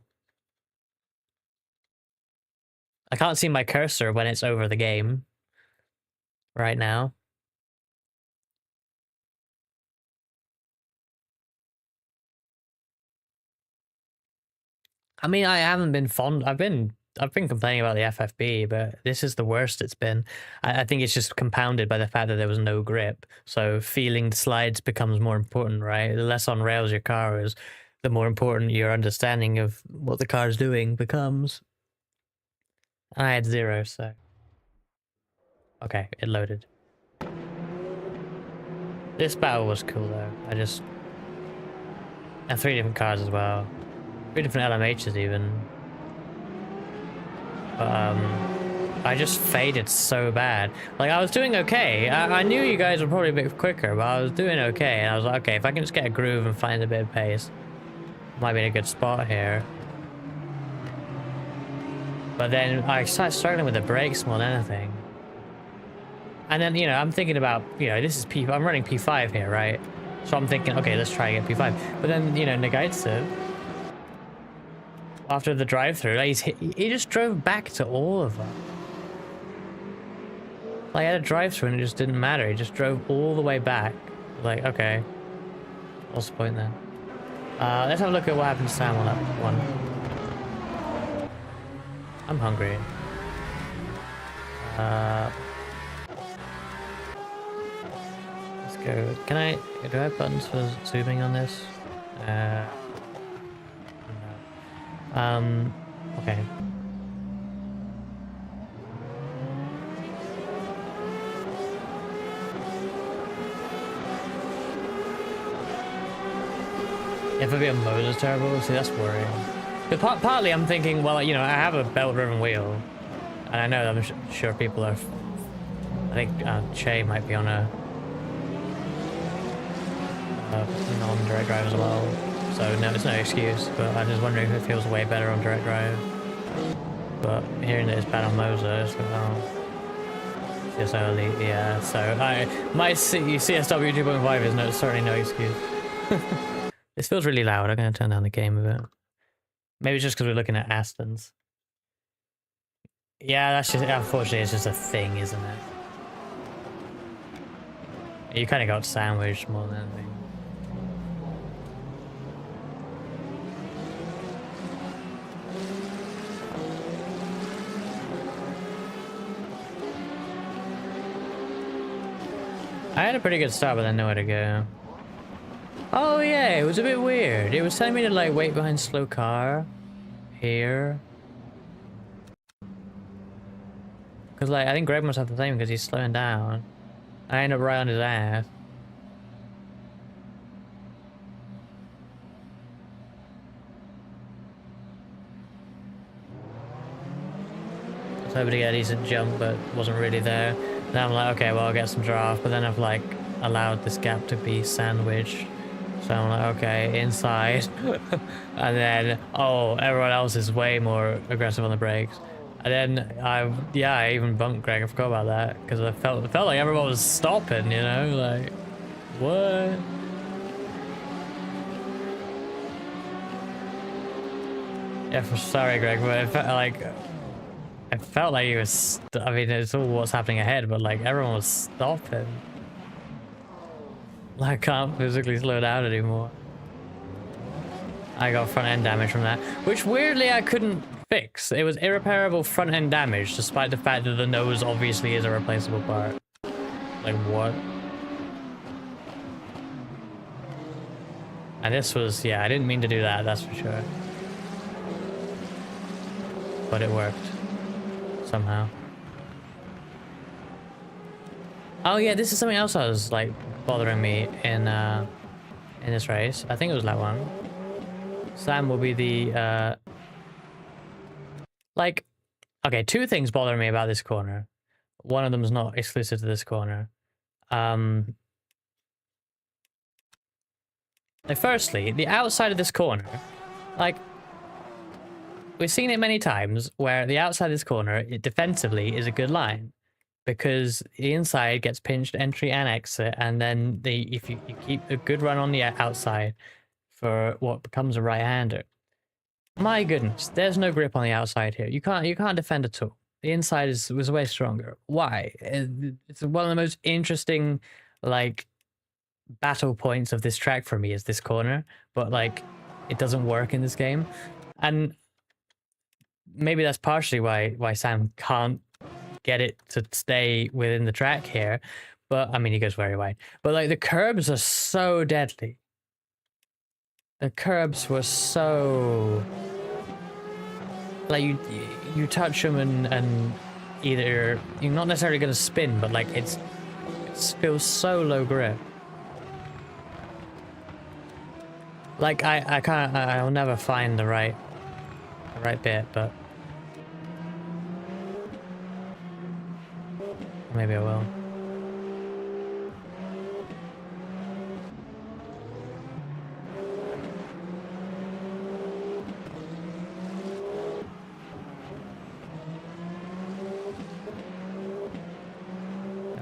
I can't see my cursor when it's over the game. Right now. I mean, I haven't been fond... I've been complaining about the FFB, but this is the worst it's been. I think it's just compounded by the fact that there was no grip. So feeling the slides becomes more important, right? The less on rails your car is, the more important your understanding of what the car is doing becomes. I had 0, so... Okay, it loaded. This battle was cool, though. And 3 different cars as well. 3 different LMHs, even. But, I just faded so bad. Like, I was doing okay. I knew you guys were probably a bit quicker, but I was doing okay. And I was like, okay, if I can just get a groove and find a bit of pace, might be in a good spot here. But then I started struggling with the brakes more than anything. And then, you know, I'm thinking about, you know, this is I'm running P5 here, right? So I'm thinking, okay, let's try and get P5. But then, you know, Negaitsev, after the drive-through, like, he just drove back to all of them. Like, I had a drive-through and it just didn't matter. He just drove all the way back. Like, okay. What's the point then? Let's have a look at what happened to Sam on that one. I'm hungry. Let's go. Do I have buttons for zooming on this? No. Okay. If it'd be a Moses turbo, see that's worrying. But partly I'm thinking, well, you know, I have a belt-driven wheel, and I know I'm sure people are. I think Che might be on a non-direct drive as well, so no, it's no excuse. But I'm just wondering if it feels way better on direct drive. But hearing that it's bad on Moses, well, it's early, yeah. So my CSW 2.5 is certainly no excuse. This feels really loud. I'm gonna turn down the game a bit. Maybe it's just because we're looking at Astons. Yeah, that's just, unfortunately, it's just a thing, isn't it? You kind of got sandwiched more than anything. I had a pretty good start, but then nowhere to go. Oh yeah, it was a bit weird. It was telling me to like wait behind slow car here. Cause like I think Greg must have the same because he's slowing down. I end up right on his ass. I was hoping to get a decent jump, but wasn't really there. Then I'm like, okay, well I'll get some draft, but then I've like allowed this gap to be sandwiched. So I'm like, okay, inside. And then, oh, everyone else is way more aggressive on the brakes. And then I even bumped Greg. I forgot about that because it felt like everyone was stopping, you know, like, what? Yeah, sorry, Greg, but it felt like he was. I mean, it's all what's happening ahead, but like everyone was stopping. Like, I can't physically slow down anymore. I got front end damage from that, which weirdly I couldn't fix. It was irreparable front end damage, despite the fact that the nose obviously is a replaceable part. Like, what? And this was, yeah, I didn't mean to do that, that's for sure. But it worked. Somehow. Oh yeah, this is something else that was like bothering me in this race. I think it was lap 1. Sam will be the like, okay, 2 things bother me about this corner. One of them is not exclusive to this corner. Like, firstly, the outside of this corner, like, we've seen it many times where the outside of this corner, it defensively is a good line because the inside gets pinched entry and exit, and then if you keep a good run on the outside for what becomes a right-hander. My goodness, there's no grip on the outside here. You can't defend at all. The inside was way stronger. Why? It's one of the most interesting, like, battle points of this track for me is this corner, but like, it doesn't work in this game, and maybe that's partially why Sam can't get it to stay within the track here. But I mean, he goes very wide. But like, the curbs are so deadly. The curbs were so, like, you touch them and either you're not necessarily going to spin, but like it feels so low grip. Like I'll never find the right bit, but maybe I will.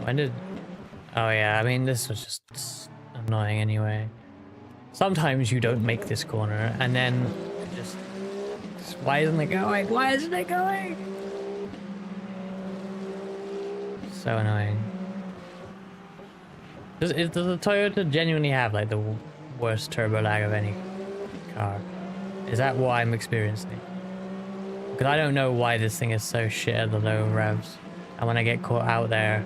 When did... Oh yeah, I mean, this was just annoying anyway. Sometimes you don't make this corner, and then just why isn't it going? Why isn't it going? So annoying. Does the Toyota genuinely have like the worst turbo lag of any car? Is that what I'm experiencing? Because I don't know why this thing is so shit at the low revs, and when I get caught out there,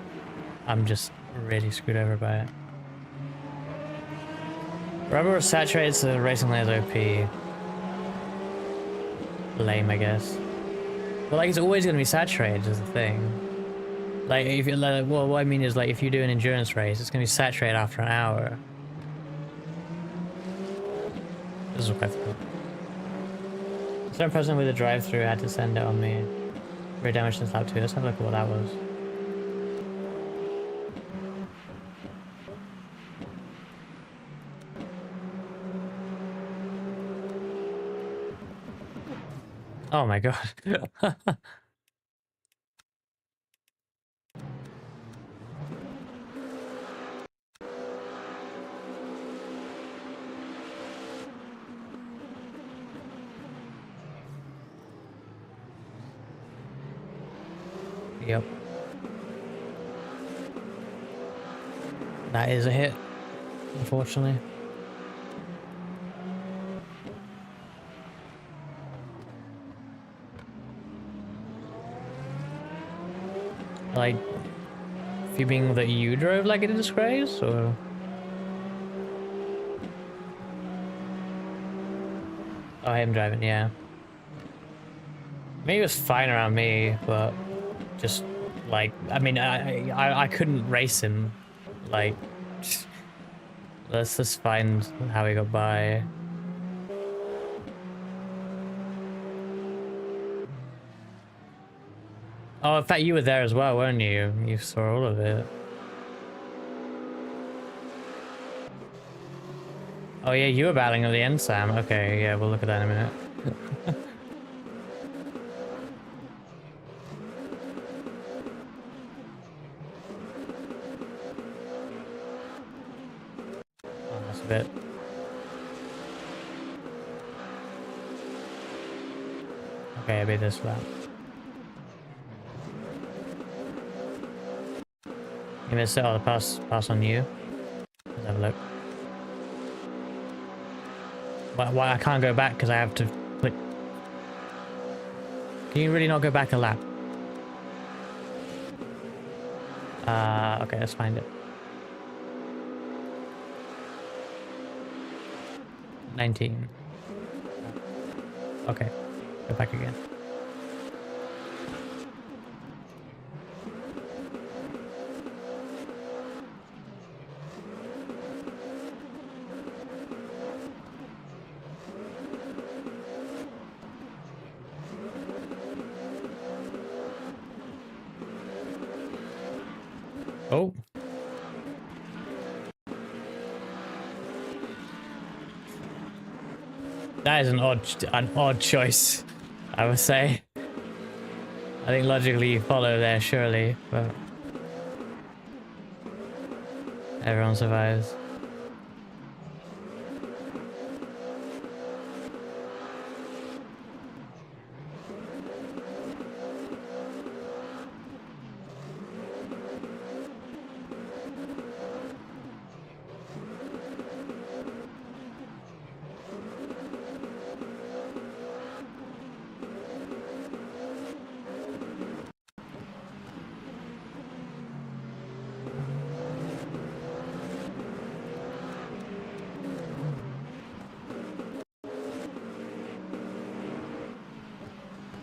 I'm just really screwed over by it. Rubber saturates the racing lanes OP. Lame, I guess. But like, it's always gonna be saturated is the thing. Like, if you like, well, what I mean is, like, if you do an endurance race, it's gonna be saturated after an hour. This is quite fun. Certain person with a drive-through had to send it on me. Very damaged since lap 2. Let's have a look at what that was. Oh my god. Yep. That is a hit, unfortunately. Like, fuming that you drove like a disgrace, or? Oh, him driving, yeah. Maybe it was fine around me, but just like, I mean, I couldn't race him. Like, let's just find how he got by. Oh, in fact, you were there as well, weren't you? You saw all of it. Oh yeah, you were battling at the end, Sam. Okay, yeah, we'll look at that in a minute. Oh, that's a bit. Okay, I beat this lap. You missed it. Oh, the pass on you. Let's have a look. Why I can't go back because I have to click. Can you really not go back a lap? Okay, let's find it. 19. Okay, go back again. Oh. That is an odd choice, I would say. I think logically you follow there, surely, but everyone survives.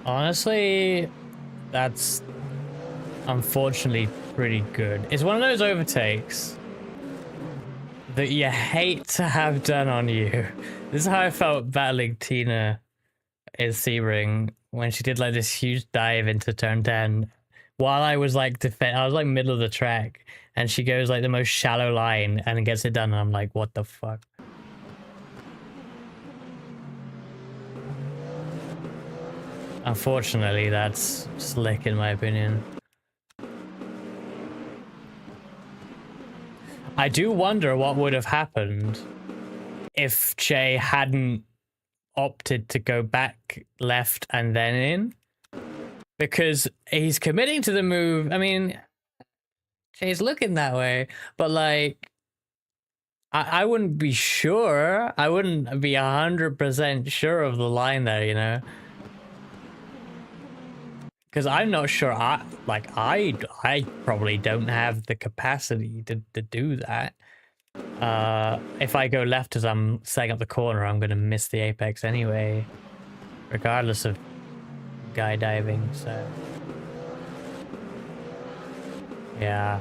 Honestly, that's unfortunately pretty good. It's one of those overtakes that you hate to have done on you. This is how I felt battling Tina in Sebring when she did like this huge dive into turn 10 while I was like I was like middle of the track and she goes like the most shallow line and gets it done and I'm like, what the fuck? Unfortunately, that's slick in my opinion. I do wonder what would have happened if Jay hadn't opted to go back left and then in. Because he's committing to the move. I mean, Jay's looking that way, but like, I wouldn't be sure. I wouldn't be 100% sure of the line there, you know? Because I'm not sure. I probably don't have the capacity to do that. If I go left as I'm setting up the corner, I'm gonna miss the apex anyway, regardless of guy diving. So yeah,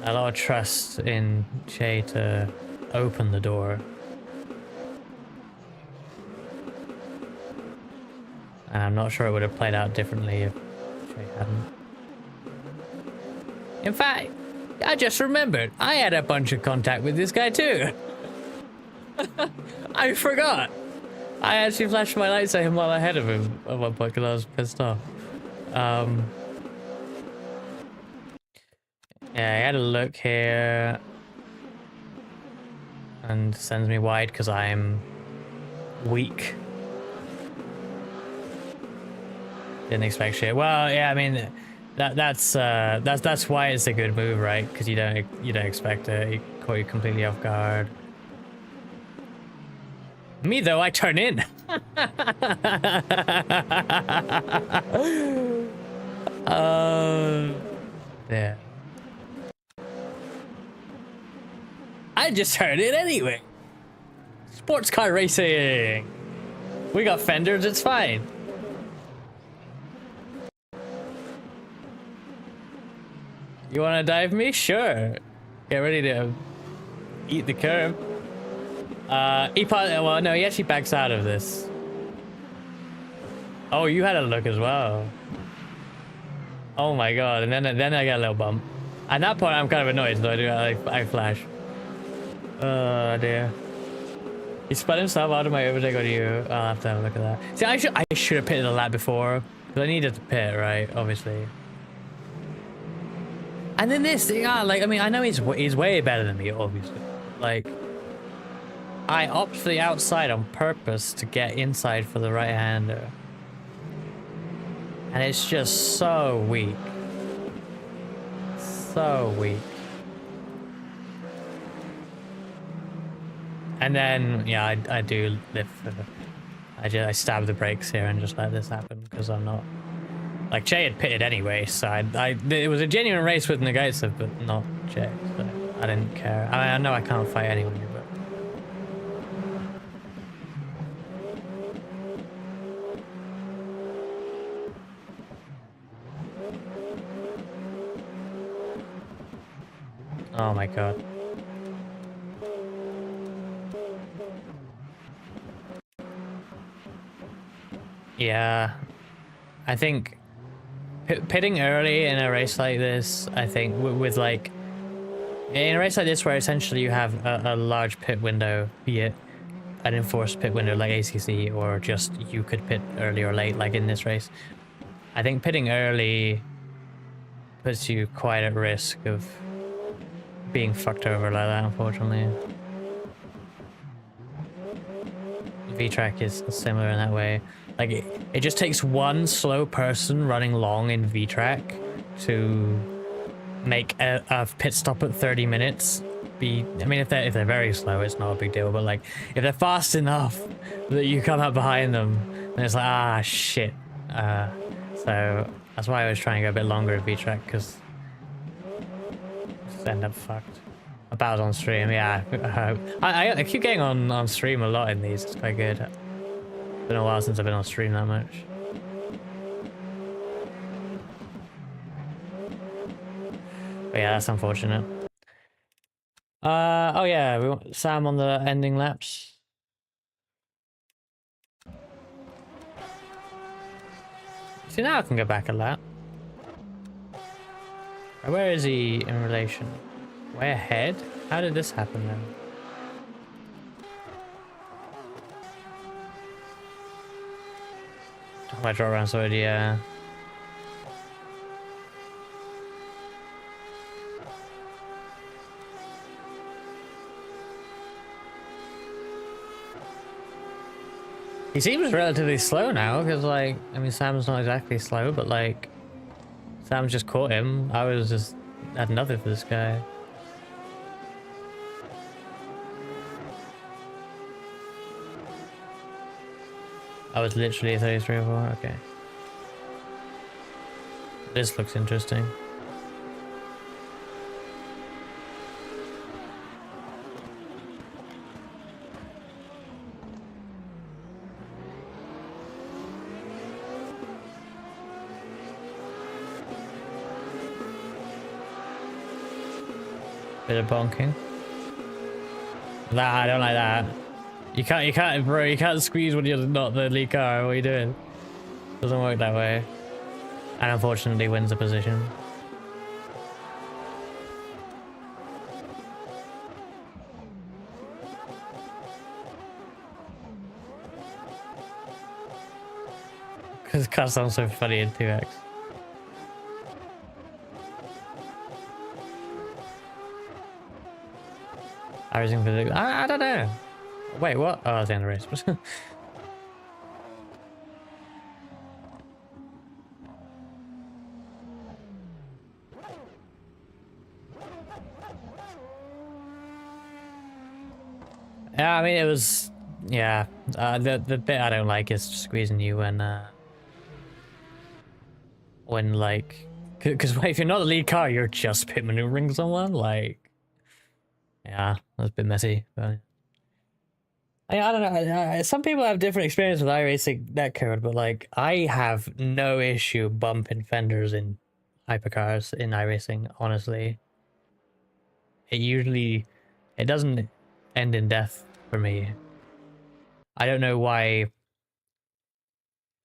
a lot of trust in Jay to open the door And I'm not sure it would have played out differently if she hadn't. In fact, I just remembered, I had a bunch of contact with this guy too. I forgot. I actually flashed my lights at him while ahead of him at one point because I was pissed off. Yeah, I had a look here. And sends me wide because I'm weak. Didn't expect shit. Well, yeah, I mean, that's why it's a good move, right? Because you don't expect it. It caught you completely off guard. Me though, I turn in. Yeah. I just heard it anyway. Sports car racing. We got fenders, it's fine. You wanna dive me? Sure. Get ready to eat the curb. Well, no, he actually backs out of this. Oh, you had a look as well. Oh my god, and then I got a little bump. At that point, I'm kind of annoyed, so I flash. Oh dear. He spun himself out of my overtake on you. I'll have to have a look at that. See, I should have pitted a lap before. Because I needed to pit, right? Obviously. And then this, yeah, like, I mean, I know he's way better than me, obviously. Like, I opt for the outside on purpose to get inside for the right-hander. And it's just so weak. So weak. And then, yeah, I do live for the... I stab the brakes here and just let this happen because I'm not... Like, Che had pitted anyway, so it was a genuine race with Nagaitsa, but not Che, so I didn't care. I mean, I know I can't fight anyone, but... Oh my god. Yeah, I think pitting early in a race like this, I think with like, in a race like this where essentially you have a large pit window, be it an enforced pit window like ACC or just you could pit early or late like in this race, I think pitting early puts you quite at risk of being fucked over like that, unfortunately. V-Track is similar in that way. Like, it just takes one slow person running long in V-Track to make a pit stop at 30 minutes be... I mean, if they're very slow, it's not a big deal, but, like, if they're fast enough that you come up behind them, then it's like, ah, shit. So, that's why I was trying to go a bit longer at V-Track, because... just end up fucked. About on stream, yeah, I hope. I keep getting on stream a lot in these, it's quite good. Been a while since I've been on stream that much. But yeah, that's unfortunate. Oh yeah, we want Sam on the ending laps. See, now I can go back a lap. Where is he in relation? Way ahead? How did this happen then? Oh, my draw around sword, yeah. He seems relatively slow now, because, like, I mean, Sam's not exactly slow, but, like, Sam just caught him. I was just, had nothing for this guy. I was literally 33 or 4, okay. This looks interesting. Bit of bonking. That, I don't like that. You can't, bro, you can't squeeze when you're not the lead car. What are you doing? Doesn't work that way. And unfortunately wins the position. Because car sounds so funny in 2x. Irising physics. I don't know. Wait, what? Oh, I was in the race. Yeah, I mean, it was, yeah. The bit I don't like is squeezing you when like, because if you're not the lead car, you're just pit maneuvering someone. Like, yeah, that's a bit messy. But I don't know. Some people have different experience with iRacing netcode, but like, I have no issue bumping fenders in hypercars in iRacing. Honestly, it doesn't end in death for me. I don't know why.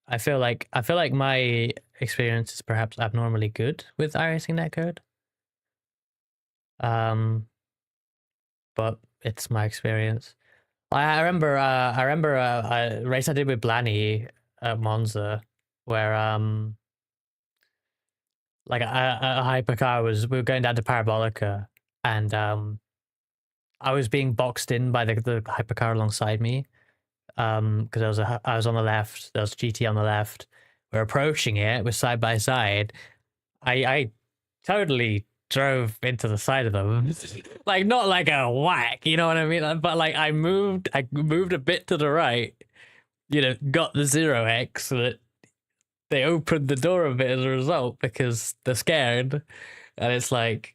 I feel like my experience is perhaps abnormally good with iRacing netcode. But it's my experience. I remember a race I did with Blanny at Monza, where like a hypercar we were going down to Parabolica, and I was being boxed in by the hypercar alongside me. Because I was on the left, there was GT on the left. We're approaching it, we're side by side. I totally drove into the side of them. Like, not like a whack, you know what I mean? But like I moved a bit to the right, you know, got the 0x so that they opened the door a bit as a result because they're scared. And it's like,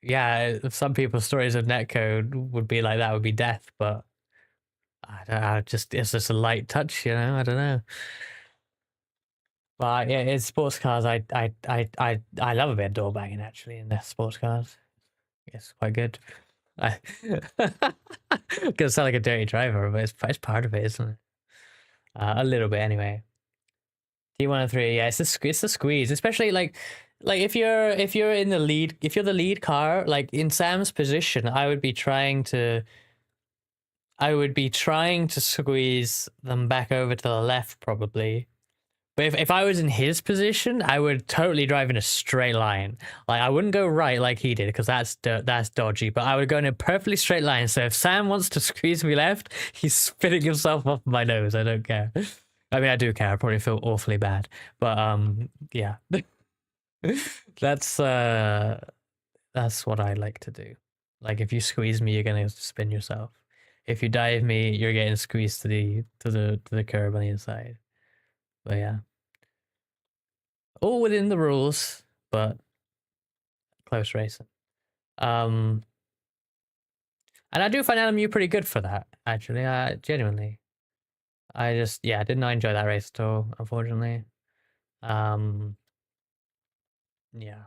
yeah, some people's stories of netcode would be like that would be death, but it's just a light touch, you know. I don't know, but yeah, it's sports cars. I love a bit of door banging actually in the sports cars. It's quite good. I gonna sound like a dirty driver, but it's part of it, isn't it? A little bit anyway. T1 and 3, yeah, it's the squeeze, especially like if you're in the lead, if you're the lead car, like in Sam's position, I would be trying to squeeze them back over to the left, probably. But if I was in his position, I would totally drive in a straight line. Like, I wouldn't go right like he did, because that's dodgy. But I would go in a perfectly straight line. So if Sam wants to squeeze me left, he's spitting himself off my nose. I don't care. I mean, I do care. I probably feel awfully bad. But yeah. That's what I like to do. Like, if you squeeze me, you're gonna spin yourself. If you dive me, you're getting squeezed to the curb on the inside. But yeah, all within the rules, but close racing. And I do find LMU pretty good for that, actually. Genuinely, I did not enjoy that race at all, unfortunately. Yeah.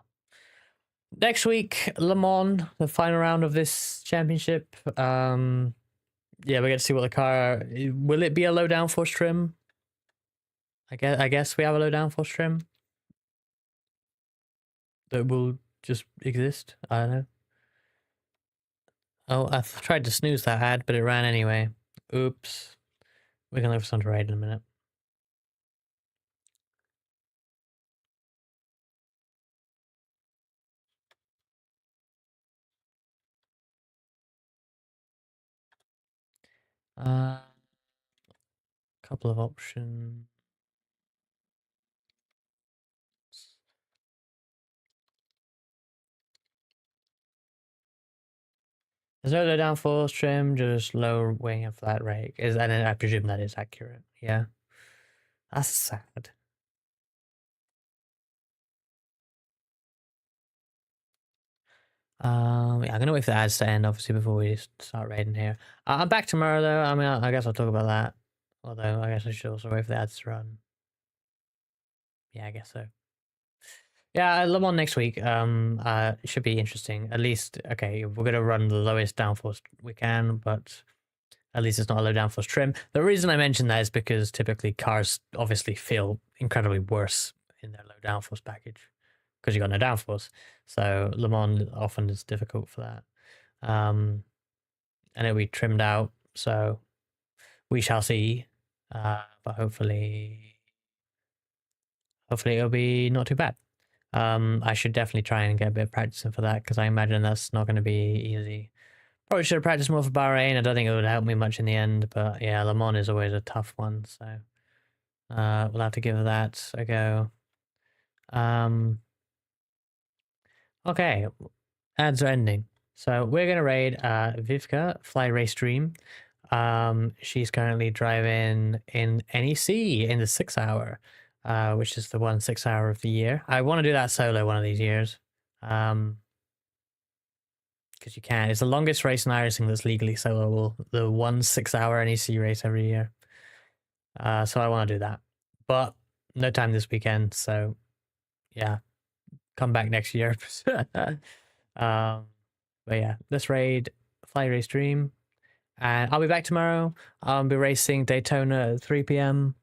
Next week, Le Mans, the final round of this championship. Yeah, we get to see what the car. Will it be a low downforce trim? I guess we have a low downforce trim that will just exist. I don't know. Oh, I tried to snooze that ad, but it ran anyway. Oops. We can look for something to write in a minute. Couple of options. There's no low downforce trim, just low wing and flat rake. And then I presume that is accurate. Yeah. That's sad. Yeah, I'm gonna wait for the ads to end, obviously, before we start raiding here. I'm back tomorrow, though. I mean, I guess I'll talk about that. Although, I guess I should also wait for the ads to run. Yeah, I guess so. Yeah, Le Mans next week. Should be interesting. At least, okay, we're gonna run the lowest downforce we can, but At least it's not a low downforce trim. The reason I mention that is because typically cars obviously feel incredibly worse in their low downforce package because you got no downforce. So Le Mans often is difficult for that. And it'll be trimmed out, so we shall see. But hopefully it'll be not too bad. I should definitely try and get a bit of practicing for that because I imagine that's not going to be easy. Probably should have practiced more for Bahrain. I don't think it would help me much in the end, but yeah, Le Mans is always a tough one, so we'll have to give that a go. Okay, ads are ending. So we're gonna raid Vivka Fly Race Dream. She's currently driving in NEC in the 6 hour, which is the 6 hour of the year. I want to do that solo one of these years. Because you can. It's the longest race in iRacing that's legally soloable. The 6 hour NEC race every year. So I want to do that. But no time this weekend, so yeah. Come back next year. But yeah, let's raid Fly Race Dream. And I'll be back tomorrow. I'll be racing Daytona at 3 p.m.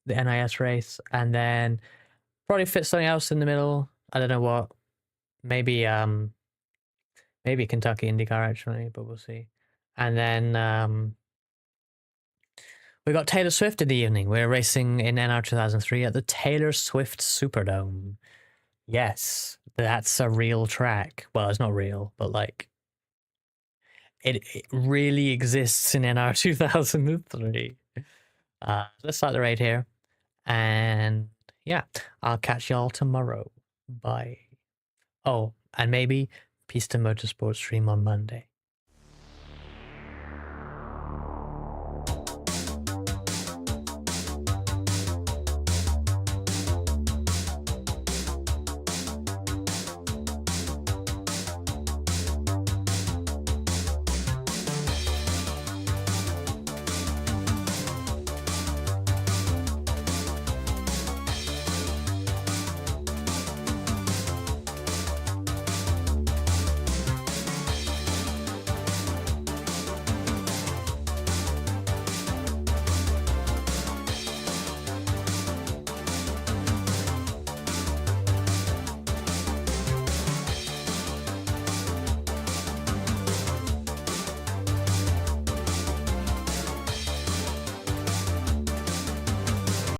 the NIS race. And then probably fit something else in the middle. I don't know what. Maybe Kentucky IndyCar actually, but we'll see. And then we got Taylor Swift in the evening. We're racing in NR 2003 at the Taylor Swift Superdome. Yes, that's a real track. Well, it's not real, but like it really exists in NR 2003. Let's start the raid here. And yeah, I'll catch y'all tomorrow. Bye. Oh, and maybe Pista Motorsport stream on Monday.